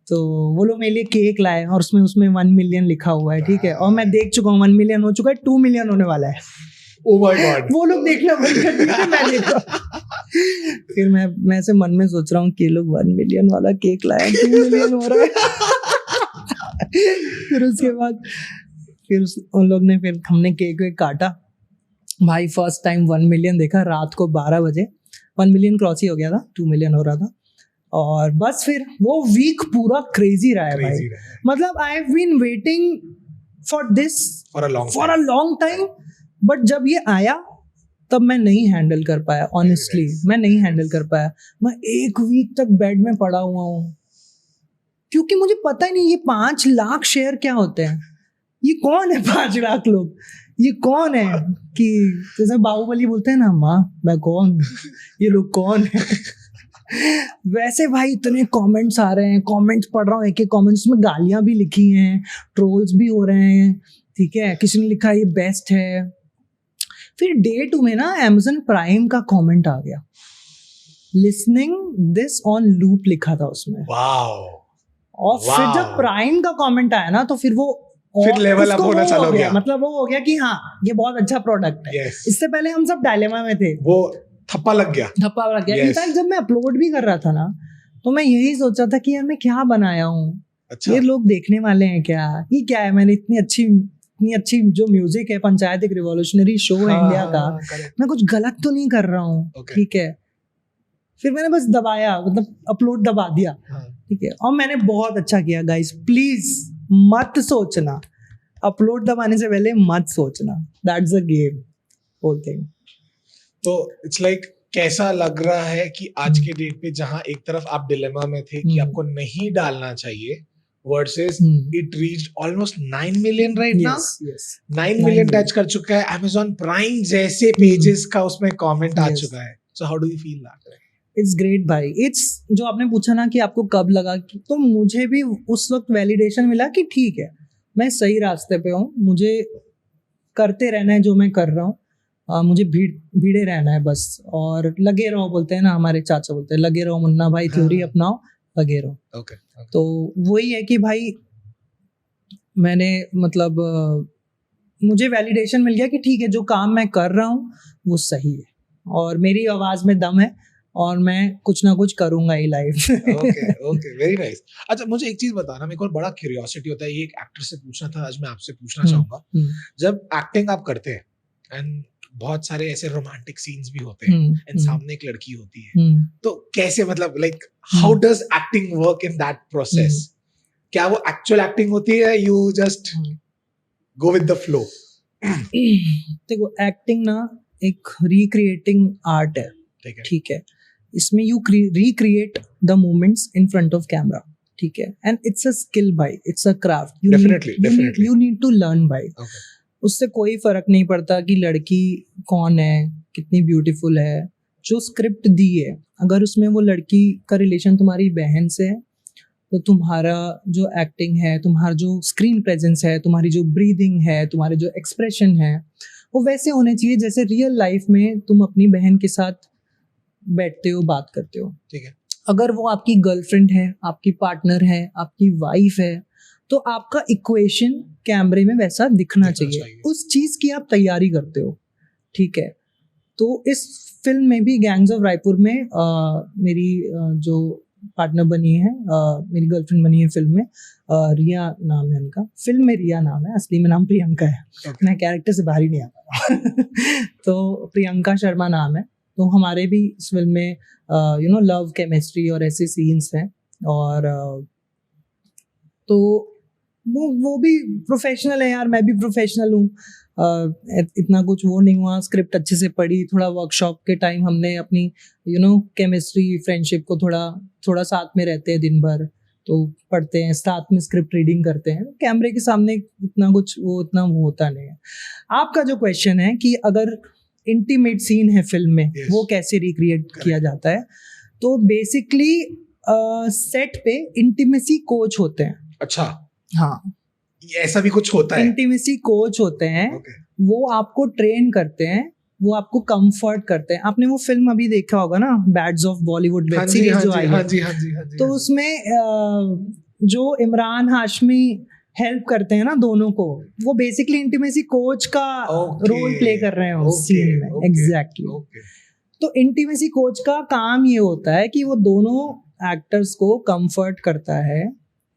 [SPEAKER 2] तो वो लोग मेरे लिए केक लाए और उसमें 1 मिलियन लिखा हुआ है, ठीक है। और मैं देख चुका हूँ 1 मिलियन हो चुका है, 2 मिलियन होने वाला है।
[SPEAKER 1] Oh my God.
[SPEAKER 2] वो लोग देखना बंद कर दिए, मैं देख रहा हूँ। फिर मैं ऐसे मन में सोच रहा हूँ कि लोग 1 मिलियन वाला केक लाए, 2 मिलियन हो रहा है। फिर उसके बाद फिर उन लोग ने, फिर हमने केक वेक काटा भाई। फर्स्ट टाइम 1 मिलियन देखा रात को 12 बजे, 1 मिलियन क्रॉस ही हो गया था, 2 मिलियन हो रहा था। और बस फिर वो वीक पूरा क्रेजी रहा है भाई। मतलब I have been waiting for this for a long time, but जब ये आया तब मैं नहीं हैंडल कर पाया, ऑनेस्टली मैं नहीं हैंडल कर पाया। मैं 1 वीक तक बेड में पड़ा हुआ हूँ, क्योंकि मुझे पता ही नहीं ये 5 लाख शेयर क्या होते हैं, ये कौन है 5 लाख लोग, ये कौन है, कि जैसे बाहुबली बोलते हैं ना, माँ मैं कौन, ये लोग कौन है। वैसे भाई इतने कमेंट्स आ रहे हैं, कमेंट्स पढ़ रहा हूँ, एक एक कमेंट्स में गालियां भी लिखी हैं, ट्रोल्स भी हो रहे हैं, ठीक है। किसी ने लिखा ये बेस्ट है। फिर डे 2 में ना Amazon प्राइम का कमेंट आ गया, लिसनिंग दिस ऑन लूप लिखा था उसमें। और फिर जब प्राइम का कमेंट आया ना, तो फिर वो
[SPEAKER 1] फिर लेवल अप होना चालू हो गया।
[SPEAKER 2] मतलब वो हो गया कि हाँ ये बहुत अच्छा प्रोडक्ट है। इससे पहले हम सब डायलेमा में थे, वो
[SPEAKER 1] थप्पा लग गया।
[SPEAKER 2] इनफैक्ट जब मैं अपलोड भी कर रहा था ना, तो मैं यही सोचा था कि यार मैं क्या बनाया हूँ, ये लोग देखने वाले हैं क्या, ये क्या है, मैंने इतनी अच्छी जो म्यूजिक है, पंचायत एक रिवॉल्यूशनरी शो है इंडिया का, मैं कुछ गलत तो नहीं कर रहा हूँ, ठीक है। फिर मैंने बस दबाया, मतलब अपलोड दबा दिया, ठीक है। और मैंने बहुत अच्छा किया गाइस, प्लीज मत सोचना, अपलोड दबाने से पहले मत सोचना, that's a game whole thing.
[SPEAKER 1] तो इट्स लाइक कैसा लग रहा है कि आज के डेट पे जहां एक तरफ आप डिलेमा में थे कि आपको नहीं डालना चाहिए, versus it reached almost 9 million right now, 9 million touch कर चुका है। Amazon प्राइम जैसे पेजेस का उसमें कमेंट आ चुका है। So how do you feel that?
[SPEAKER 2] It's great भाई. इट्स जो आपने पूछा ना कि आपको कब लगा कि, तो मुझे भी उस वक्त वैलिडेशन मिला कि ठीक है, मैं सही रास्ते पे हूँ, मुझे करते रहना है जो मैं कर रहा हूँ. मुझे भीड़े रहना है बस, और लगे रहो, बोलते हैं ना हमारे चाचा बोलते हैं, लगे रहो मुन्ना भाई, थ्योरी
[SPEAKER 1] हाँ.
[SPEAKER 2] अपनाओ, लगे रहो.
[SPEAKER 1] ओके.
[SPEAKER 2] तो वही है कि भाई मैंने मतलब मुझे वैलिडेशन मिल गया कि ठीक है, जो काम मैं कर रहा हूँ वो सही है, और मेरी आवाज़ में दम है, और मैं कुछ ना कुछ करूँगा ही life.
[SPEAKER 1] Okay. Okay. Very nice. अच्छा, मुझे एक चीज बताना, मेरे को बड़ा क्यूरियोसिटी होता है, ये एक एक्टर से पूछना था, आज मैं आपसे पूछना चाहूंगा. जब एक्टिंग आप करते हैं एंड बहुत सारे ऐसे रोमांटिक सीन्स भी होते हैं एंड सामने एक लड़की होती है, तो कैसे, मतलब like how does acting work in that process? क्या वो एक्चुअल एक्टिंग होती है, you just go with the flow?
[SPEAKER 2] देखो, एक्टिंग ना एक रिक्रिएटिंग आर्ट है.
[SPEAKER 1] ठीक है.
[SPEAKER 2] ठीक है, इसमें you recreate the moments in front of camera. ठीक है, एंड इट्स अ स्किल भाई, it's a craft.
[SPEAKER 1] Definitely.
[SPEAKER 2] You need to learn भाई.
[SPEAKER 1] Okay.
[SPEAKER 2] उससे कोई फर्क नहीं पड़ता कि लड़की कौन है, कितनी ब्यूटीफुल है. जो स्क्रिप्ट दी है, अगर उसमें वो लड़की का रिलेशन तुम्हारी बहन से है, तो तुम्हारा जो एक्टिंग है, तुम्हारा जो स्क्रीन प्रेजेंस है, तुम्हारी जो ब्रीदिंग है, तुम्हारे जो एक्सप्रेशन है, वो वैसे होने चाहिए जैसे रियल लाइफ में तुम अपनी बहन के साथ बैठते हो, बात करते हो.
[SPEAKER 1] ठीक है.
[SPEAKER 2] अगर वो आपकी गर्लफ्रेंड है, आपकी पार्टनर है, आपकी वाइफ है, तो आपका इक्वेशन कैमरे में वैसा दिखना चाहिए. उस चीज़ की आप तैयारी करते हो. ठीक है, तो इस फिल्म में भी गैंग्स ऑफ रायपुर में मेरी जो पार्टनर बनी है, मेरी गर्लफ्रेंड बनी है फिल्म में, रिया नाम है उनका. फिल्म में रिया नाम है, असली में नाम प्रियंका है.
[SPEAKER 1] Okay.
[SPEAKER 2] मैं कैरेक्टर से बाहर ही नहीं आता. तो प्रियंका शर्मा नाम है. तो हमारे भी इस फिल्म में लव, केमिस्ट्री और ऐसे सीन्स हैं. और तो वो भी प्रोफेशनल है यार, मैं भी प्रोफेशनल हूँ. इतना कुछ वो नहीं हुआ. स्क्रिप्ट अच्छे से पढ़ी, थोड़ा वर्कशॉप के टाइम हमने अपनी केमिस्ट्री, फ्रेंडशिप को थोड़ा साथ में रहते हैं दिन भर, तो पढ़ते हैं साथ में, स्क्रिप्ट रीडिंग करते हैं. कैमरे के सामने इतना वो होता नहीं है. आपका जो क्वेश्चन है कि अगर इंटीमेट सीन है फिल्म में,
[SPEAKER 1] Yes.
[SPEAKER 2] वो कैसे रिक्रिएट किया जाता है, तो बेसिकली सेट पे इंटीमेसी कोच होते हैं.
[SPEAKER 1] अच्छा.
[SPEAKER 2] हाँ,
[SPEAKER 1] ऐसा भी कुछ होता है?
[SPEAKER 2] इंटीमेसी कोच होते हैं.
[SPEAKER 1] Okay.
[SPEAKER 2] वो आपको ट्रेन करते हैं, वो आपको कंफर्ट करते हैं. आपने वो फिल्म अभी देखा होगा ना, bads of Bollywood web series जो आई है, तो उसमें जो इमरान हाशमी हेल्प करते हैं ना दोनों को, वो बेसिकली इंटीमेसी कोच का रोल प्ले कर रहे हैं उस सीन में. एग्जैक्टली. तो इंटीमेसी कोच का काम ये होता है कि वो दोनों एक्टर्स को कंफर्ट करता है,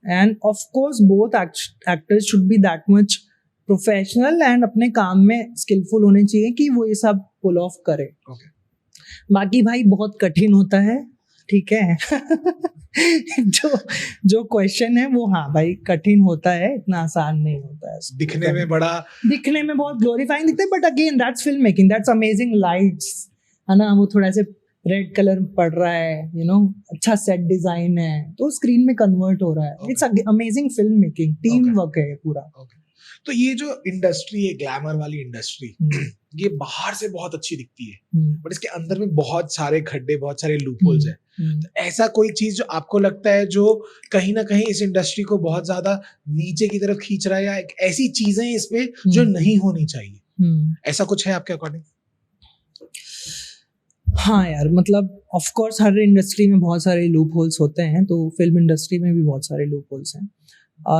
[SPEAKER 2] end of course both actors should be that much professional and अपने काम में स्किलफुल होने चाहिए कि वो ये सब पुल ऑफ करे. बाकी भाई बहुत कठिन होता है. ठीक है. जो क्वेश्चन है वो, हाँ भाई कठिन होता है, इतना आसान नहीं होता है. दिखने में बहुत ग्लोरीफाइंग दिखता है, but again that's film making, that's amazing lights, है ना. वो थोड़ा से रेड कलर पड़ रहा है, अच्छा सेट डिजाइन है, तो स्क्रीन में कन्वर्ट हो रहा है. It's amazing film making, team work है पूरा.
[SPEAKER 1] तो ये जो इंडस्ट्री है, ग्लैमर वाली इंडस्ट्री, ये बाहर से बहुत अच्छी दिखती है, बट इसके अंदर में बहुत सारे खड्डे, बहुत सारे लूपहोल्स हैं. तो ऐसा कोई चीज जो आपको लगता है जो कहीं ना कहीं इस इंडस्ट्री को बहुत ज्यादा नीचे की तरफ खींच रहा है, या ऐसी चीजें इसमें जो नहीं होनी चाहिए, ऐसा कुछ है आपके अकॉर्डिंग?
[SPEAKER 2] हाँ यार, मतलब ऑफ कोर्स हर इंडस्ट्री में बहुत सारे लूप होल्स होते हैं, तो फिल्म इंडस्ट्री में भी बहुत सारे लूप होल्स हैं.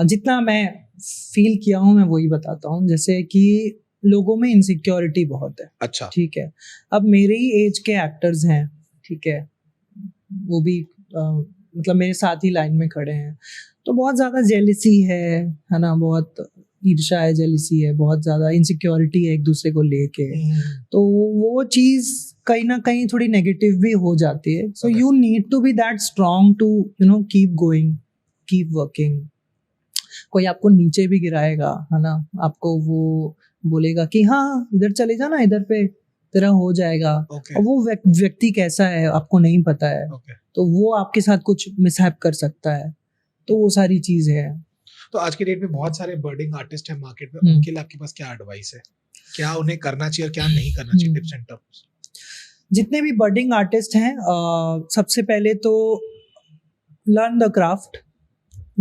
[SPEAKER 2] जितना मैं फील किया हूँ मैं वही बताता हूँ. जैसे कि लोगों में इनसिक्योरिटी बहुत है.
[SPEAKER 1] अच्छा.
[SPEAKER 2] ठीक है, अब मेरे ही एज के एक्टर्स हैं, ठीक है, वो भी मतलब मेरे साथ ही लाइन में खड़े हैं, तो बहुत ज़्यादा जेलिसी है ना, बहुत ईर्ष्या है, जेलिसी है, बहुत ज़्यादा इनसिक्योरिटी है एक दूसरे को लेके. तो वो चीज़ कहीं ना कहीं थोड़ी नेगेटिव भी हो जाती है. So you need to be that strong to keep going, keep working. कोई आपको नीचे भी गिराएगा, है ना, आपको वो बोलेगा कि हाँ इधर चले जाना, इधर पे तेरा हो जाएगा. और वो व्यक्ति कैसा है आपको नहीं पता है, तो वो आपके साथ कुछ मिसहैप कर सकता है. तो वो सारी चीज़ है.
[SPEAKER 1] तो आज के डेट में बहुत सारे बर्डिंग आर्टिस्ट हैं मार्केट में, उनके लिए आपके पास क्या एडवाइस है? क्या उन्हें करना चाहिए और क्या नहीं करना चाहिए, टिप्स एंड ट्रिक्स?
[SPEAKER 2] जितने भी बर्डिंग आर्टिस्ट हैं, सबसे पहले तो learn the craft,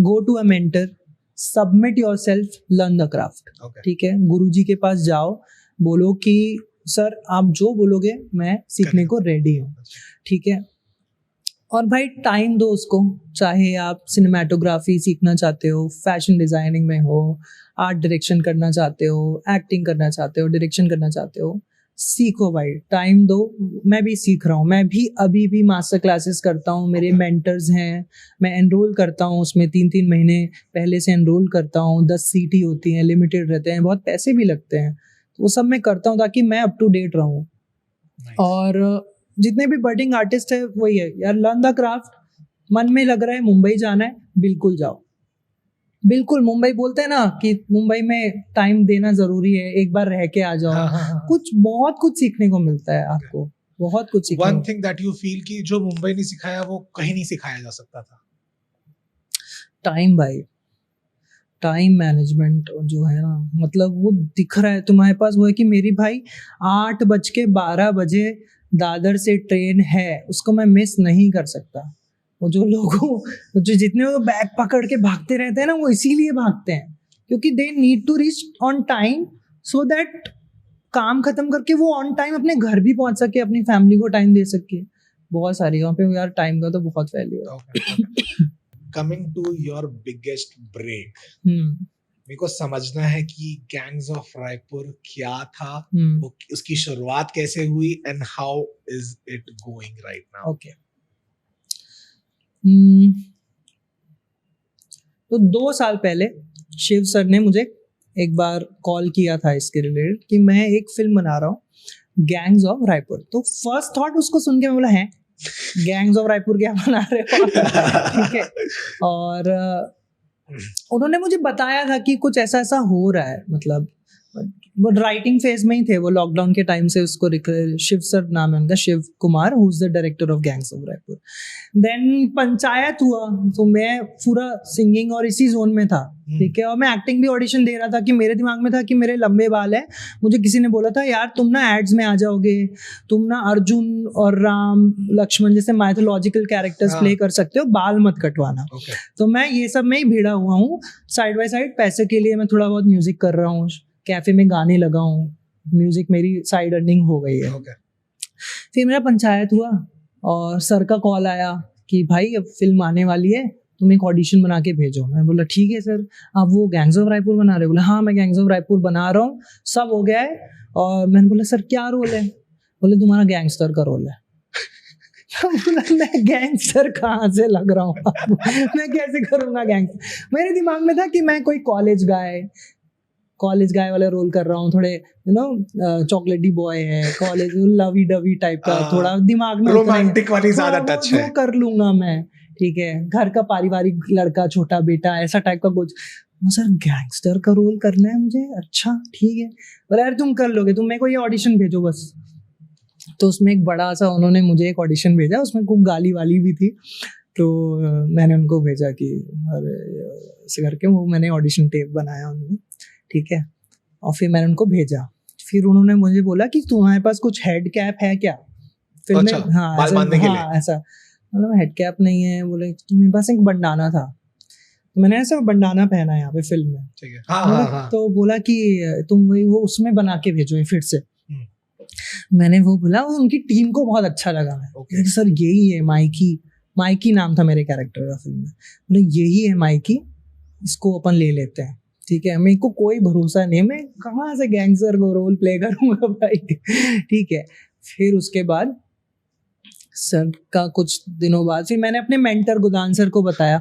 [SPEAKER 2] go to a mentor, submit yourself, learn the craft.
[SPEAKER 1] Okay.
[SPEAKER 2] ठीक है, गुरुजी के पास जाओ, बोलो कि सर आप जो बोलोगे मैं सीखने को रेडी हूँ। ठीक है, और भाई टाइम दो उसको, चाहे आप सिनेमाटोग्राफी सीखना चाहते हो, फैशन डिजाइनिंग में हो, आर्ट डायरेक्शन करना चाहते हो, एक्टिंग करना चाहते हो, डायरेक्शन करना चाहते हो, सीखो भाई, टाइम दो। मैं भी सीख रहा हूँ, मैं भी अभी भी मास्टर क्लासेस करता हूँ, मेरे मेंटर्स हैं, मैं एनरोल करता हूँ उसमें 3-3 महीने पहले से एनरोल करता हूँ। 10 सीटी होती हैं, लिमिटेड रहते हैं, बहुत पैसे भी लगते हैं, तो वो सब मैं करता हूँ ताकि मैं अप टू डेट रहूँ।
[SPEAKER 1] Nice.
[SPEAKER 2] और जितने भी बर्डिंग आर्टिस्ट है वही है यार, लर्न द क्राफ्ट। मन में लग रहा है मुंबई जाना है, बिल्कुल जाओ, बिल्कुल। मुंबई बोलते हैं ना कि मुंबई में टाइम देना जरूरी है, एक बार रह के आ जाओ।
[SPEAKER 1] हाँ.
[SPEAKER 2] कुछ बहुत कुछ सीखने को मिलता है आपको, बहुत कुछ सीखने
[SPEAKER 1] One
[SPEAKER 2] को।
[SPEAKER 1] thing that you feel कि जो मुंबई ने सिखाया वो कहीं नहीं सिखाया जा सकता था।
[SPEAKER 2] टाइम भाई, टाइम मैनेजमेंट जो है ना, मतलब वो दिख रहा है तुम्हारे पास, वो है कि मेरी भाई 8:12 दादर से ट्रेन है, उसको मैं मिस नहीं कर सकता। वो जो लोगों जो जितने वो बैग पकड़ के भागते रहते हैं ना, वो इसीलिए भागते हैं क्योंकि they need to reach on time, so that काम खत्म करके वो ऑन टाइम अपने घर भी पहुंच सके, अपनी फैमिली को टाइम दे सके। बहुत सारी वहाँ पे यार टाइम का तो बहुत वैल्यू है।
[SPEAKER 1] Okay. Coming to your biggest break, मेरे को समझना है कि गैंग्स ऑफ रायपुर क्या था, वो उसकी शुरुआत कैसे हुई, and how is it going right now.
[SPEAKER 2] Okay, तो 2 साल पहले शिव सर ने मुझे एक बार कॉल किया था इसके रिलेटेड कि मैं एक फिल्म बना रहा हूँ गैंग्स ऑफ रायपुर। तो फर्स्ट थॉट उसको सुन के मैं बोला, है गैंग्स ऑफ रायपुर क्या बना रहे हो? ठीक है, और उन्होंने मुझे बताया था कि कुछ ऐसा ऐसा हो रहा है, मतलब वो राइटिंग फेज में ही थे वो, लॉकडाउन के टाइम से उसको शिव सर नाम है उनका, Shiv Kumar, who is the director of Gangs of Raipur. Then Panchayat हुआ, तो मैं पूरा सिंगिंग और इसी जोन में था। ठीक है, और मैं एक्टिंग भी ऑडिशन दे रहा था कि मेरे दिमाग में था कि मेरे लंबे बाल है, मुझे किसी ने बोला था यार तुम ना एड्स में आ जाओगे, तुम ना अर्जुन और राम लक्ष्मण जैसे माइथोलॉजिकल कैरेक्टर्स प्ले कर सकते हो, बाल मत कटवाना। तो मैं ये सब में ही भिड़ा हुआ हूँ, साइड बाय साइड पैसे के लिए मैं थोड़ा बहुत म्यूजिक कर रहा हूँ, कैफे में गाने लगा हूँ, म्यूजिक मेरी साइड अर्निंग हो गई है। फिर मेरा पंचायत हुआ और सर का कॉल आया कि भाई अब फिल्म आने वाली है, तुम एक ऑडिशन बना के भेजो। मैं बोला ठीक है सर, आप वो गैंग्स ऑफ रायपुर बना रहे हो? बोला हाँ मैं गैंग्स ऑफ रायपुर बना रहा हूँ, सब हो गया है। और मैंने बोला सर क्या रोल है? बोले तुम्हारा गैंगस्टर का रोल है। बोला मैं गैंगस्टर कहाँ से लग रहा हूँ मैं कैसे करूँगा गैंगस्टर? मेरे दिमाग में था कि मैं कोई कॉलेज गाय वाला रोल कर रहा हूँ, थोड़े यू नो चॉकलेटी बॉय है, कॉलेज लवी डवी टाइप का, थोड़ा दिमाग में
[SPEAKER 1] रोमांटिक वाली ज्यादा टच है,
[SPEAKER 2] वो कर लूंगा मैं। ठीक है, घर का पारिवारिक लड़का, छोटा बेटा, ऐसा टाइप का कुछ। सर गैंगस्टर का रोल करना है मुझे, अच्छा ठीक है। बोला यार तुम कर लोगे, तुम मेरे को ये ऑडिशन भेजो बस। तो उसमें एक बड़ा सा उन्होंने मुझे एक ऑडिशन भेजा, उसमें खूब गाली वाली भी थी। तो मैंने उनको भेजा कि अरे ऐसे करके वो मैंने ऑडिशन टेप बनाया उन्होंने, ठीक है, और फिर मैंने उनको भेजा। फिर उन्होंने मुझे बोला कि तुम्हारे पास कुछ हेड कैप है क्या फिल्म में?
[SPEAKER 1] अच्छा,
[SPEAKER 2] हाँ
[SPEAKER 1] बाल बांधने के लिए।
[SPEAKER 2] ऐसा मतलब हेड कैप नहीं है। बोले तो मेरे पास एक बंडाना था, तो मैंने ऐसा बंडाना पहना है यहाँ पे फिल्म में।
[SPEAKER 1] ठीक है, हाँ।
[SPEAKER 2] तो बोला कि तुम वही वो उसमें बना के भेजो फिर से। मैंने वो बोला, उनकी टीम को बहुत अच्छा लगा। मैं सर यही है माइकी नाम था मेरे कैरेक्टर का फिल्म में। बोले यही है माइकी, इसको अपन ले लेते हैं। ठीक है, मेरे को कोई भरोसा नहीं, मैं कहाँ से गैंगस्टर को रोल प्ले करूँगा भाई। ठीक है, फिर उसके बाद सर का कुछ दिनों बाद फिर मैंने अपने मेंटर गुदान सर को बताया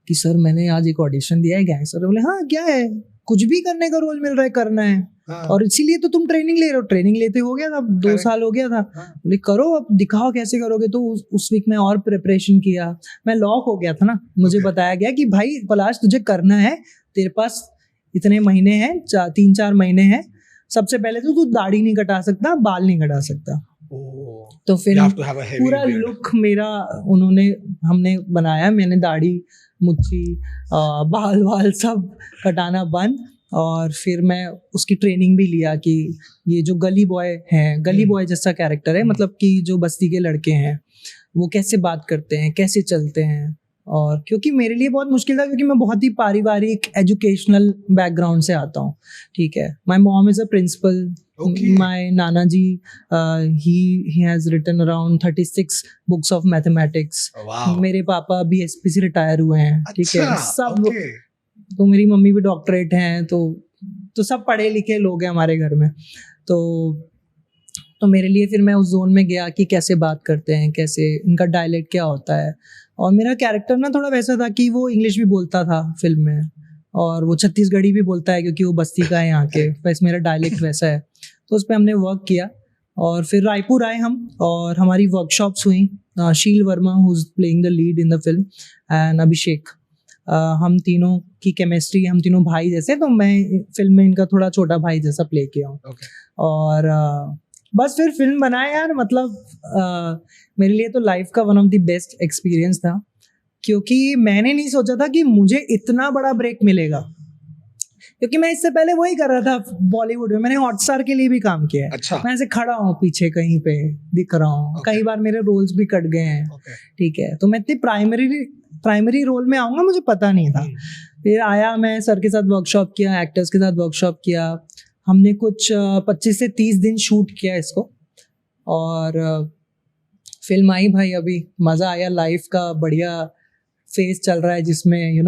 [SPEAKER 2] कि सर मैंने आज एक ऑडिशन दिया है गैंगस्टर। बोले हाँ क्या है, कुछ भी करने का रोल मिल रहा है, करना है। और इसीलिए तो तुम ट्रेनिंग ले रहे हो, ट्रेनिंग लेते हो गया था, 2 साल हो गया था। बोले करो, अब दिखाओ कैसे करोगे। तो उस वीक में और प्रिपरेशन किया, मैं लॉक हो गया था ना। मुझे बताया गया कि भाई पलाश तुझे करना है, तेरे पास इतने महीने हैं, 3-4 महीने हैं। सबसे पहले तो तू दाढ़ी नहीं कटा सकता, बाल नहीं कटा सकता। तो फिर पूरा लुक मेरा हमने बनाया। मैंने दाढ़ी, मुच्छी, बाल सब कटाना बंद। और फिर मैं उसकी ट्रेनिंग भी लिया कि ये जो गली बॉय हैं, गली बॉय जैसा कैरेक्टर है, मतलब कि जो बस्ती के लड़के हैं वो कैसे बात करते हैं, कैसे चलते हैं। और क्योंकि मेरे लिए बहुत मुश्किल था, क्योंकि मैं बहुत ही पारिवारिक एजुकेशनल बैकग्राउंड से आता हूँ, ठीक है। My mom is a principal, my nana ji he has written around 36 books of mathematics. मेरे पापा BSP से रिटायर हुए हैं, ठीक है। सब तो मेरी मम्मी भी डॉक्टरेट हैं, तो सब पढ़े लिखे लोग हैं हमारे घर में। तो मेरे लिए फिर मैं उस जोन में गया कि कैसे बात करते हैं, कैसे इनका डायलेक्ट क्या होता है। और मेरा कैरेक्टर ना थोड़ा वैसा था कि वो इंग्लिश भी बोलता था फिल्म में, और वो छत्तीसगढ़ी भी बोलता है क्योंकि वो बस्ती का है यहाँ के, वैसे मेरा डायलेक्ट वैसा है। तो उस पर हमने वर्क किया और फिर रायपुर आए हम और हमारी वर्कशॉप्स हुई। Sheel Verma who is playing the lead in the film and Abhishek, हम तीनों की केमिस्ट्री, हम तीनों भाई जैसे, तो मैं फिल्म में इनका थोड़ा छोटा भाई जैसा प्ले किया हूँ। और बस फिर फिल्म बनाए यार, मतलब मेरे लिए तो लाइफ का one of the best experience था, क्योंकि मैंने नहीं सोचा था कि मुझे इतना बड़ा ब्रेक मिलेगा, क्योंकि मैं इससे पहले वही कर रहा था बॉलीवुड में। मैंने हॉटस्टार के लिए भी काम किया है। अच्छा। मैं ऐसे खड़ा हूँ पीछे कहीं पे दिख रहा हूँ, कई बार मेरे रोल्स भी कट गए हैं, ठीक है। तो मैं इतनी प्राइमरी रोल में आऊँगा मुझे पता नहीं था। फिर आया, मैं सर के साथ वर्कशॉप किया, एक्टर्स के साथ वर्कशॉप किया, हमने कुछ 25 से 30 दिन शूट किया इसको, और फिल्म आई भाई। अभी मज़ा आया, लाइफ का बढ़िया फेज चल रहा है जिसमें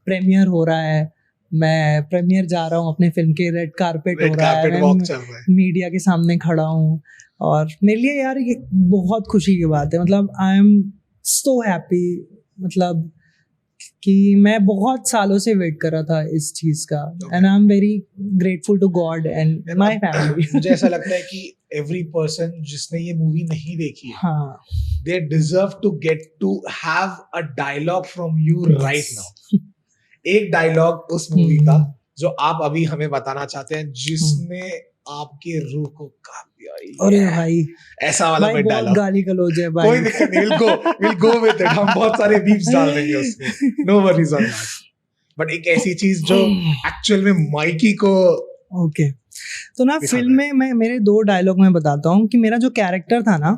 [SPEAKER 2] प्रीमियर हो रहा है। मैं प्रीमियर जा रहा हूँ अपने फिल्म के, रेड कारपेट हो रहा है, मैं मीडिया के सामने खड़ा हूँ, और मेरे लिए यार ये बहुत खुशी की बात है। मतलब आई एम सो हैप्पी, मतलब कि मैं बहुत सालों से वेट कर रहा था इस चीज का, and I am very grateful to God and my family.
[SPEAKER 1] मुझे ऐसा लगता है कि एवरी पर्सन जिसने ये मूवी नहीं देखी है, हाँ, they deserve to get to have a dialogue from you right now. एक डायलॉग उस मूवी का जो आप अभी हमें बताना चाहते हैं, जिसने आपके रूह को काट दिया।
[SPEAKER 2] अरे भाई,
[SPEAKER 1] ऐसा वाला कोई डायलॉग,
[SPEAKER 2] गाली गलौज है भाई।
[SPEAKER 1] कोई दिक्कत नहीं, we'll go with it। हम बहुत सारे बीप्स डाल देंगे उसमें, no worries on that। But एक ऐसी चीज जो एक्चुअल में माइकी को,
[SPEAKER 2] ओके, तो ना फिल्म में मैं मेरे 2 डायलॉग में बताता हूँ कि मेरा जो कैरेक्टर था ना,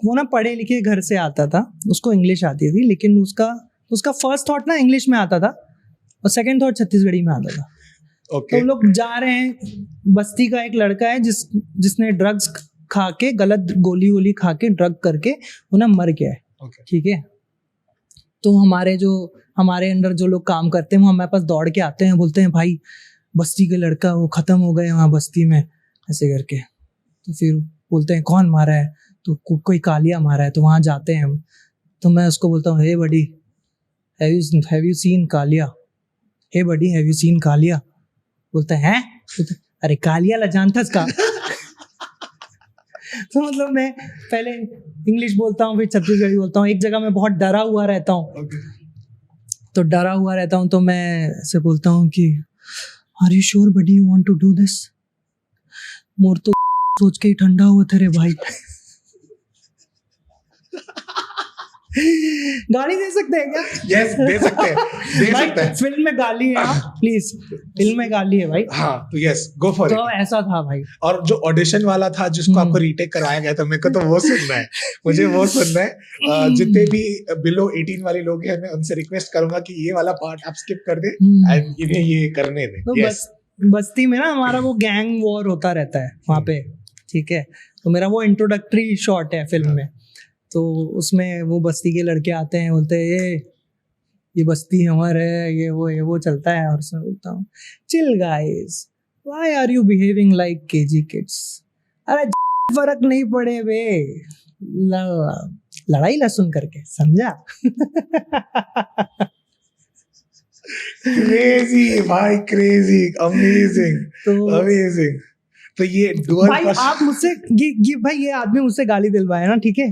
[SPEAKER 2] वो ना पढ़े लिखे घर से आता था, उसको इंग्लिश आती थी, लेकिन उसका फर्स्ट थॉट ना इंग्लिश में आता था और सेकंड थॉट छत्तीसगढ़ी में आता था। तो लोग जा रहे हैं, बस्ती का एक लड़का है जिसने ड्रग्स खा के, गलत गोली खा के, ड्रग करके वो ना मर गया है, ठीक है। तो हमारे अंडर जो लोग काम करते हैं वो हमारे पास दौड़ के आते हैं, बोलते हैं भाई बस्ती के लड़का वो खत्म हो गए वहाँ बस्ती में, ऐसे करके। तो फिर बोलते हैं कौन मारा है, तो कोई कालिया मारा है। तो वहाँ जाते हैं हम, तो मैं उसको बोलता हूँ, hey buddy have you seen Kaalia, hey buddy have you seen Kaalia. बोलता है अरे कालिया ला जानता इसका। तो मतलब मैं पहले इंग्लिश बोलता हूँ, फिर छत्तीसगढ़ी बोलता हूँ। एक जगह मैं बहुत डरा हुआ रहता हूँ, तो डरा हुआ रहता हूँ तो मैं ऐसे बोलता हूँ कि are you sure buddy you want to do this. मोर तो सोच के ही ठंडा हुआ थे रे भाई। गाली दे सकते हैं क्या?
[SPEAKER 1] यस, दे सकते हैं।
[SPEAKER 2] फिल्म में गाली है, प्लीज, फिल्म में गाली है भाई।
[SPEAKER 1] हाँ, तो यस, गो फॉर इट।
[SPEAKER 2] तो ऐसा था भाई।
[SPEAKER 1] और जो ऑडिशन वाला था जिसको आपको रीटेक कराया गया था, मेरे को तो वो सुनना है, मुझे वो सुनना है। जितने भी बिलो 18 वाले लोग हैं, मैं उनसे रिक्वेस्ट करूंगा कि ये वाला पार्ट आप स्किप कर दे एंड इन्हें ये करने दें।
[SPEAKER 2] तो बस्ती में ना हमारा वो गैंग वॉर होता रहता है वहाँ पे, ठीक है। तो मेरा वो इंट्रोडक्टरी शॉट है फिल्म में, तो उसमें वो बस्ती के लड़के आते हैं, बोलते हैं ये बस्ती हमारे है, ये वो चलता है। और उसमें बोलता हूँ, chill guys, why are you behaving like KG kids. अरे फर्क नहीं पड़े बे, लड़ाई लहसुन करके, समझा।
[SPEAKER 1] क्रेजी भाई, क्रेजी, अमेजिंग। तो ये डुअल
[SPEAKER 2] भाई आप मुझसे ये भाई ये आदमी मुझसे गाली दिलवाया ना, ठीक है,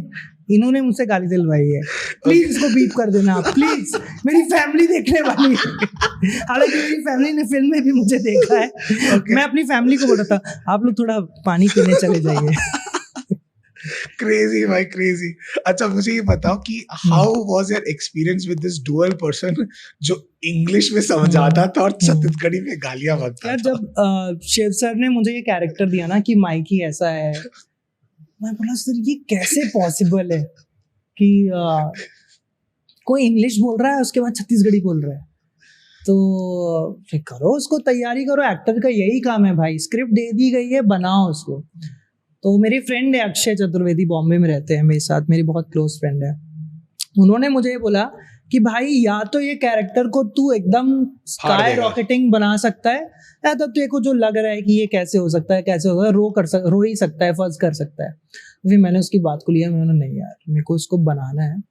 [SPEAKER 2] इन्होंने मुझसे गाली दिलवाई है, प्लीज इसको बीट कर देना आप, प्लीज। मेरी फैमिली देखने वाली है, हालांकि मेरी फैमिली ने फिल्म में भी मुझे देखा है। मैं अपनी फैमिली को बोल रहा था, आप लोग थोड़ा पानी पीने चले जाइए।
[SPEAKER 1] क्रेजी भाई क्रेजी। अच्छा मुझे ये बताओ कि how was your experience with this dual person जो इंग्लिश में समझाता था और छत्तीसगढ़ी में गालियां बकता
[SPEAKER 2] यार
[SPEAKER 1] था?
[SPEAKER 2] जब शिव सर ने मुझे ये कैरेक्टर दिया ना कि माइकी ऐसा है, मैं बोला सर ये कैसे पॉसिबल है कि कोई इंग्लिश बोल रहा है उसके बाद छत्तीसगढ़ी बोल रहा है। तो फिर करो उसको, तैयारी करो, एक्टर का यही काम है भाई, स्क्रिप्ट दे दी गई है, बनाओ उसको। तो मेरी फ्रेंड है अक्षय चतुर्वेदी, बॉम्बे में रहते हैं मेरे साथ, मेरी बहुत क्लोज फ्रेंड है। उन्होंने मुझे ये बोला कि भाई या तो ये कैरेक्टर को तू एकदम स्काई रॉकेटिंग बना सकता है, या तो तेरे को जो लग रहा है कि ये कैसे हो सकता है, कैसे होगा, रो ही सकता है, फर्ज कर सकता है। फिर मैंने उसकी बात को लिया, मैंने नहीं यार मेरे को इसको बनाना है,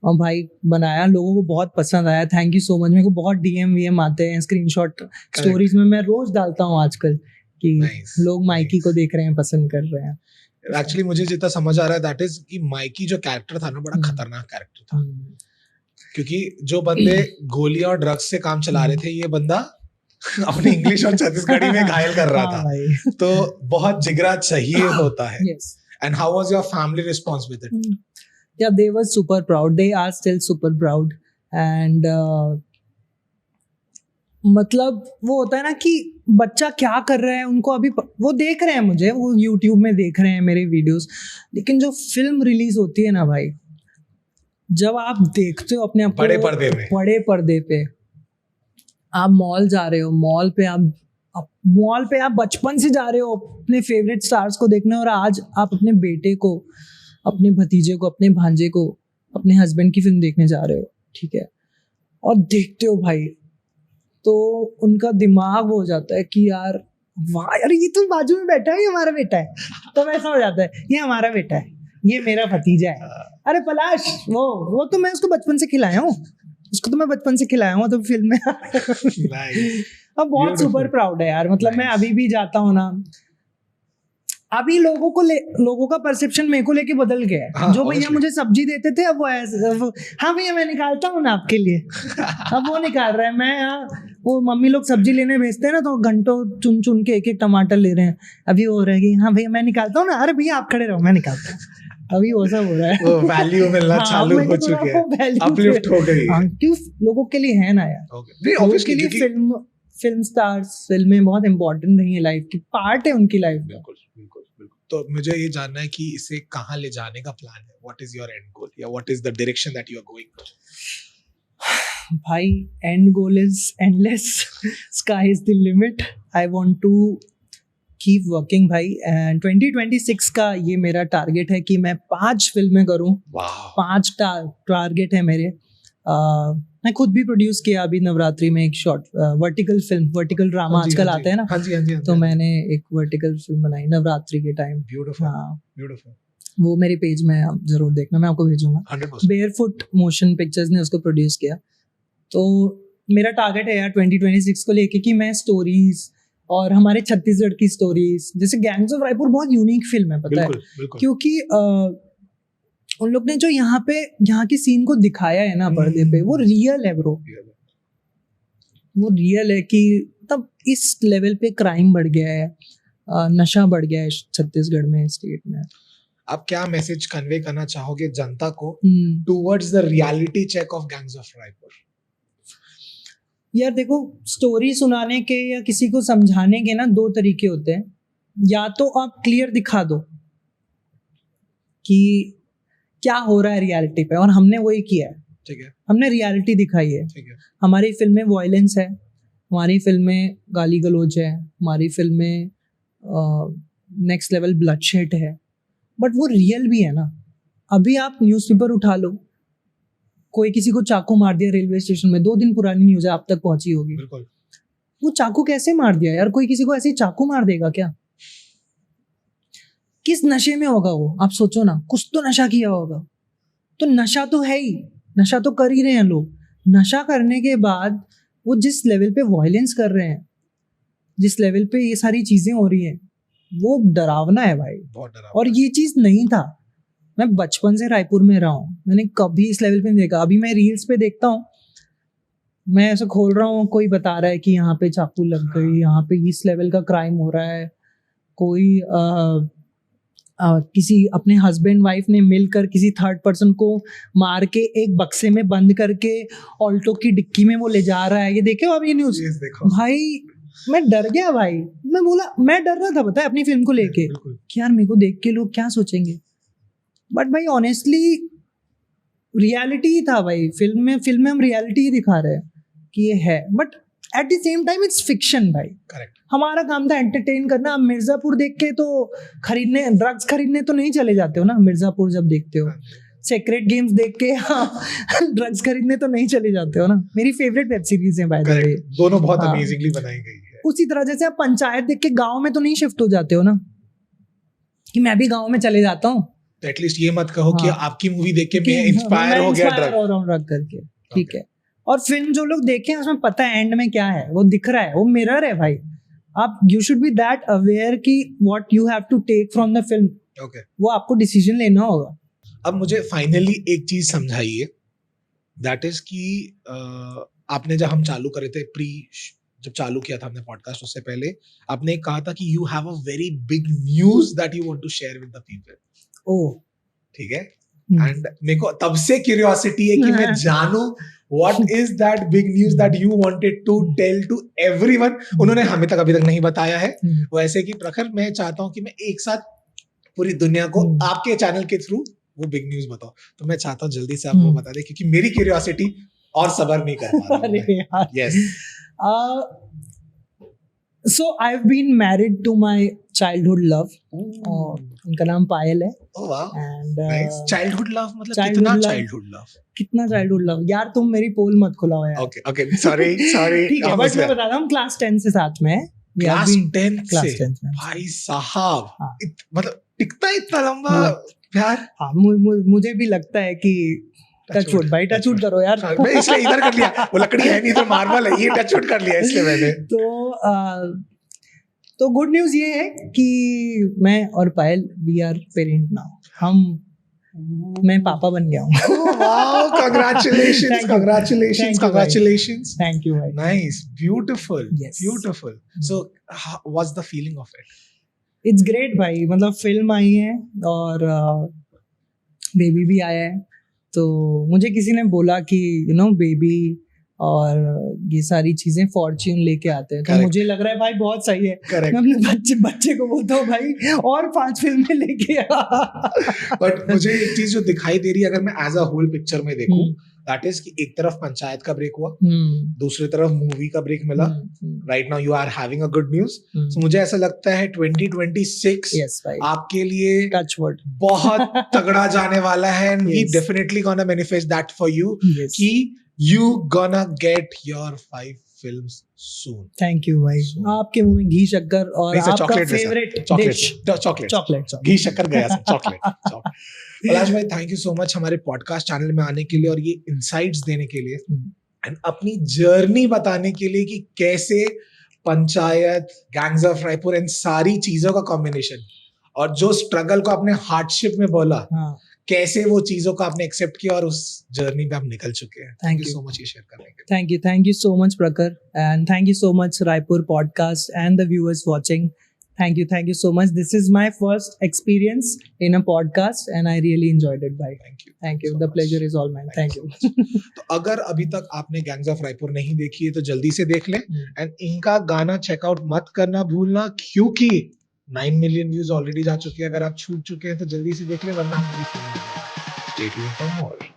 [SPEAKER 2] और भाई बनाया, लोगों को बहुत पसंद आया, थैंक यू सो मच। मेरे को बहुत डीएम आते हैं, स्क्रीनशॉट स्टोरीज में मैं रोज डालता हूँ आजकल कि लोग माइकी को देख रहे हैं, पसंद कर रहे हैं।
[SPEAKER 1] एक्चुअली मुझे जितना समझ आ रहा है दैट इज कि माइकी जो कैरेक्टर था ना बड़ा खतरनाक कैरेक्टर था, क्योंकि जो बंदे गोलियां और ड्रग्स से काम चला रहे थे ये बंदा अपनी इंग्लिश और छत्तीसगढ़ी में घायल कर रहा था। तो बहुत जिगरा चाहिए होता है। And how was your family response with it?
[SPEAKER 2] Yeah, they were super proud. They are still super proud. And मतलब वो होता है ना कि बच्चा क्या कर रहा है, उनको अभी वो देख रहे हैं मुझे, वो YouTube में देख रहे हैं मेरे वीडियोस, लेकिन जो फिल्म रिलीज होती है ना भाई, जब आप देखते हो अपने आप को बड़े पर्दे पे, आप मॉल जा रहे हो, मॉल पे आप बचपन से जा रहे हो अपने फेवरेट स्टार्स को देखने, और आज आप अपने बेटे को, अपने भतीजे को, अपने भांजे को, अपने हस्बैंड की फिल्म देखने जा रहे हो, ठीक है, और देखते हो भाई, तो उनका दिमाग वो हो जाता है कि यार वाह यार ये तो बाजू में बैठा है, ये हमारा बेटा है। तो ऐसा हो जाता है, ये हमारा बेटा है, ये मेरा भतीजा है, अरे पलाश वो तो मैं उसको बचपन से खिलाया हूँ, उसको तो मैं बचपन से खिलाया हूँ, तो फिल्म में अब बहुत सुपर प्राउड है यार। मतलब मैं अभी भी जाता हूँ ना, अभी लोगों का परसेप्शन मेरे को लेके बदल गया है। हाँ, जो भैया मुझे सब्जी देते थे, अब वो हाँ भैया मैं निकालता हूँ ना आपके लिए, अब वो निकाल रहा है। मैं वो मम्मी लोग सब्जी लेने भेजते हैं ना, तो घंटों चुन चुन के एक टमाटर ले रहे हैं, अभी वो हो रहा है कि हाँ भैया मैं निकालता हूँ ना, अरे भैया आप खड़े रहो मैं निकालता हूँ। अभी वो सब हो रहा है, वो
[SPEAKER 1] वैल्यू मिलना चालू हो चुकी है, अपलिफ्ट हो गई।
[SPEAKER 2] क्यों लोगों के लिए है ना यार, लोगों के लिए फिल्म स्टार्स, फिल्में बहुत इंपॉर्टेंट रही है, लाइफ की पार्ट है उनकी लाइफ में।
[SPEAKER 1] बिल्कुल। तो मुझे ये जानना है कि इसे कहाँ ले जाने का प्लान है, what is your end goal, या what is the direction that you are going to?
[SPEAKER 2] भाई end goal is endless, sky is the limit, I want to keep working भाई। एंड 2026 का ये मेरा टारगेट है कि मैं 5 फिल्में करूं। 5 टारगेट है मेरे। मैं खुद भी प्रोड्यूस किया अभी नवरात्रि में एक short vertical film, vertical drama आजकल आते हैं ना, तो मैंने एक वर्टिकल फिल्म बनाई नवरात्रि के टाइम।
[SPEAKER 1] ब्यूटीफुल।
[SPEAKER 2] वो मेरे पेज में आप जरूर देखना, मैं आपको भेजूंगा। बेयरफुट मोशन पिक्चर्स ने उसको प्रोड्यूस किया। तो मेरा टारगेट है यार 2026 को लेके कि मैं स्टोरीज और हमारे छत्तीसगढ़ की स्टोरीज, जैसे गैंग्स ऑफ रायपुर बहुत यूनिक फिल्म है, पता है, क्योंकि उन लोग ने जो यहाँ की सीन को दिखाया है ना पर्दे पे, वो रियल है ब्रो, वो रियल है कि तब इस लेवल पे क्राइम बढ़ गया है, नशा बढ़ गया है छत्तीसगढ़ में, स्टेट में।
[SPEAKER 1] आप क्या मैसेज कन्वे करना चाहोगे जनता को towards the reality check of Gangs of Raipur?
[SPEAKER 2] यार देखो, स्टोरी सुनाने के या किसी को समझाने के ना 2 तरीके होते हैं। या तो आप क्लियर दिखा दो कि क्या हो रहा है रियलिटी पे, और हमने वही किया है, ठीक है, हमने रियलिटी दिखाई है, ठीक है। हमारी फिल्म में वॉयलेंस है, हमारी फिल्म में गाली गलौज है, हमारी फिल्म में नेक्स्ट लेवल ब्लडशेड है, बट वो रियल भी है ना। अभी आप न्यूज़पेपर उठा लो, कोई किसी को चाकू मार दिया रेलवे स्टेशन में, 2 दिन पुरानी न्यूज़ है, आप तक पहुंची होगी। बिल्कुल। वो चाकू कैसे मार दिया यार? कोई किसी को ऐसे चाकू मार देगा क्या? किस नशे में होगा वो, आप सोचो ना, कुछ तो नशा किया होगा। तो नशा तो है ही, नशा तो कर ही रहे हैं लोग। नशा करने के बाद वो जिस लेवल पे वायलेंस कर रहे हैं, जिस लेवल पे ये सारी चीजें हो रही हैं, वो डरावना है भाई, बहुत डरावना। और ये चीज नहीं था, मैं बचपन से रायपुर में रहा हूँ, मैंने कभी इस लेवल पे नहीं देखा। अभी मैं रील्स पे देखता हूँ, मैं ऐसे खोल रहा हूँ, कोई बता रहा है कि यहाँ पे चाकू लग गई, यहाँ पे इस लेवल का क्राइम हो रहा है, कोई किसी अपने हस्बैंड वाइफ ने मिलकर किसी थर्ड पर्सन को मार के एक बक्से में बंद करके ऑल्टो की डिक्की में वो ले जा रहा है, ये देखे हो आप ये न्यूज़?
[SPEAKER 1] Yes, देखो।
[SPEAKER 2] भाई मैं डर गया भाई, मैं बोला, मैं डर रहा था पता है अपनी फिल्म को लेके
[SPEAKER 1] बिल्कुल।
[SPEAKER 2] कि यार मेरे को देख के लोग क्या सोचेंगे, बट भाई ऑनेस्टली रियलिटी ही था भाई। फिल्म में हम रियलिटी ही दिखा रहे हैं कि ये है, but at the same time it's fiction भाई।
[SPEAKER 1] करेक्ट।
[SPEAKER 2] हमारा काम था एंटरटेन करना। अब मिर्जापुर देख के तो ड्रग्स खरीदने तो नहीं चले जाते हो ना मिर्जापुर, जब देखते हो सेक्रेट गेम्स देख के ड्रग्स खरीदने तो नहीं चले जाते हो ना। मेरी फेवरेट वेब सीरीज है बाय द वे।
[SPEAKER 1] करेक्ट, दोनों बहुत
[SPEAKER 2] हाँ।
[SPEAKER 1] अमेजिंगली बनाई गई है।
[SPEAKER 2] उसी तरह जैसे आप पंचायत देख के गांव में तो नहीं शिफ्ट हो जाते हो ना, कि मैं भी गांव में चले जाता हूँ।
[SPEAKER 1] तो एटलीस्ट ये मत कहो कि
[SPEAKER 2] हाँ।
[SPEAKER 1] आपकी मूवी देख के
[SPEAKER 2] कि
[SPEAKER 1] मैं इंस्पायर हो गया
[SPEAKER 2] inspire हो रहा हूँ ड्रग करके, ठीक है। और फिल्म जो लोग देखे हैं उसमें पता है एंड में क्या है, वो दिख रहा है, वो मिरर है भाई। आप you should be that aware कि what you have to take from the film,
[SPEAKER 1] okay.
[SPEAKER 2] वो आपको डिसीजन लेना होगा।
[SPEAKER 1] अब मुझे फाइनली एक चीज समझाइए, दैट इज कि आपने जब हम चालू करे थे जब चालू किया था हमने पॉडकास्ट, उससे पहले आपने कहा था कि you have a very big news that you want to share with the people.
[SPEAKER 2] Oh,
[SPEAKER 1] ठीक है। एंड मेरे को तब से क्यूरियोसिटी है कि मैं जानूं what is that big news that you wanted to tell to everyone. उन्होंने हमें तक अभी तक नहीं बताया है। वैसे कि प्रखर, मैं चाहता हूं कि मैं एक साथ पूरी दुनिया को आपके चैनल के थ्रू वो बिग न्यूज बताओ। तो मैं चाहता हूँ जल्दी से आपको बता दे, क्योंकि मेरी क्यूरियोसिटी और सबर नहीं कर पा रहा हूं। Yes.
[SPEAKER 2] So I've been married to my childhood love. उनका नाम पायल है।
[SPEAKER 1] ओह वाह,
[SPEAKER 2] And
[SPEAKER 1] नाइस। चाइल्डहुड लव मतलब
[SPEAKER 2] childhood
[SPEAKER 1] कितना
[SPEAKER 2] love.
[SPEAKER 1] Childhood love?
[SPEAKER 2] कितना चाइल्डहुड लव यार, तुम मेरी पोल मत खुलाओ यार।
[SPEAKER 1] Okay okay, sorry sorry.
[SPEAKER 2] ठीक है, बट मैं बता रहा हूँ क्लास 10 से साथ में।
[SPEAKER 1] क्लास 10
[SPEAKER 2] क्लास
[SPEAKER 1] से
[SPEAKER 2] 10 में
[SPEAKER 1] भाई साहब।
[SPEAKER 2] हाँ।
[SPEAKER 1] मतलब टिकता इतना लंबा
[SPEAKER 2] हाँ।
[SPEAKER 1] प्यार?
[SPEAKER 2] हाँ, मुझे भी लगता है कि टचवुड भाई, टचवुड करो यार।
[SPEAKER 1] मैं इसलिए इधर कर लिया, वो लकड़ी है नहीं तो मार्बल है, ये टचवुड कर लिया इसलिए मैंने।
[SPEAKER 2] तो गुड न्यूज ये है कि मैं और पायल वी आर पेरेंट नाउ। मैं पापा बन गया हूँ।
[SPEAKER 1] Wow, congratulations
[SPEAKER 2] Thank you.
[SPEAKER 1] Congratulations
[SPEAKER 2] Thank you, भाई।
[SPEAKER 1] कांग्रेचुलेशंस।
[SPEAKER 2] थैंक यू भाई।
[SPEAKER 1] Nice, beautiful
[SPEAKER 2] Yes.
[SPEAKER 1] Beautiful. So what's the feeling of it?
[SPEAKER 2] It's great भाई, मतलब फिल्म आई है और बेबी भी आया है। तो मुझे किसी ने बोला कि बेबी और ये सारी चीजें फॉर्च्यून लेके आते हैं, तो
[SPEAKER 1] Correct.
[SPEAKER 2] मुझे लग रहा है भाई बहुत सही है।
[SPEAKER 1] Correct.
[SPEAKER 2] मैं अपने बच्चे को बोलता हूँ भाई और 5 फिल्में लेके आ।
[SPEAKER 1] बट मुझे एक चीज जो दिखाई दे रही है, अगर मैं एज अ होल पिक्चर में देखूं, दैट इज कि एक तरफ पंचायत का ब्रेक हुआ, दूसरी तरफ मूवी का ब्रेक मिला। Right now you are having a good news. So मुझे ऐसा लगता है 2026
[SPEAKER 2] यस भाई,
[SPEAKER 1] आपके लिए
[SPEAKER 2] टचवुड
[SPEAKER 1] बहुत तगड़ा जाने वाला है, and we
[SPEAKER 2] Yes.
[SPEAKER 1] Definitely gonna manifest that for you
[SPEAKER 2] Yes.
[SPEAKER 1] कि you gonna get your 5 films soon.
[SPEAKER 2] Thank you भाई।
[SPEAKER 1] So-
[SPEAKER 2] आपके मुंह में घी शक्कर और
[SPEAKER 1] नहीं सर,
[SPEAKER 2] आपका
[SPEAKER 1] chocolate में sir,
[SPEAKER 2] favourite
[SPEAKER 1] chocolate,
[SPEAKER 2] dish
[SPEAKER 1] chocolate,
[SPEAKER 2] chocolate.
[SPEAKER 1] घी शक्कर गया सर, चॉकलेट। पलाश भाई, थैंक यू सो मच हमारे पॉडकास्ट चैनल में आने के लिए और ये इनसाइट्स देने के लिए एंड अपनी जर्नी बताने के लिए कि कैसे पंचायत, गैंग्स ऑफ रायपुर इन सारी चीजों का कॉम्बिनेशन और जो स्ट्रगल को आपने हार्डशिप में बोला,
[SPEAKER 2] हाँ,
[SPEAKER 1] कैसे वो चीजों को आपने एक्सेप्ट किया और उस जर्नी पे आप निकल चुके हैं। Thank
[SPEAKER 2] Thank
[SPEAKER 1] you
[SPEAKER 2] you.
[SPEAKER 1] So much ये शेयर करने के लिए।
[SPEAKER 2] thank you so much Prakar, and thank you so much Raipur podcast and the viewers watching. Thank you so much. This is my first experience in a podcast and I really enjoyed it bhai. Thank you.
[SPEAKER 1] so
[SPEAKER 2] The
[SPEAKER 1] much.
[SPEAKER 2] pleasure is all mine. Thank you.
[SPEAKER 1] तो अगर अभी तक आपने गैंग्स ऑफ रायपुर नहीं देखी है तो जल्दी से देख लें एंड इनका गाना चेकआउट मत करना भूलना, क्योंकि 9 मिलियन व्यूज ऑलरेडी जा चुके हैं। अगर आप छूट चुके हैं तो जल्दी से देख लें, वरना Stay tuned for more.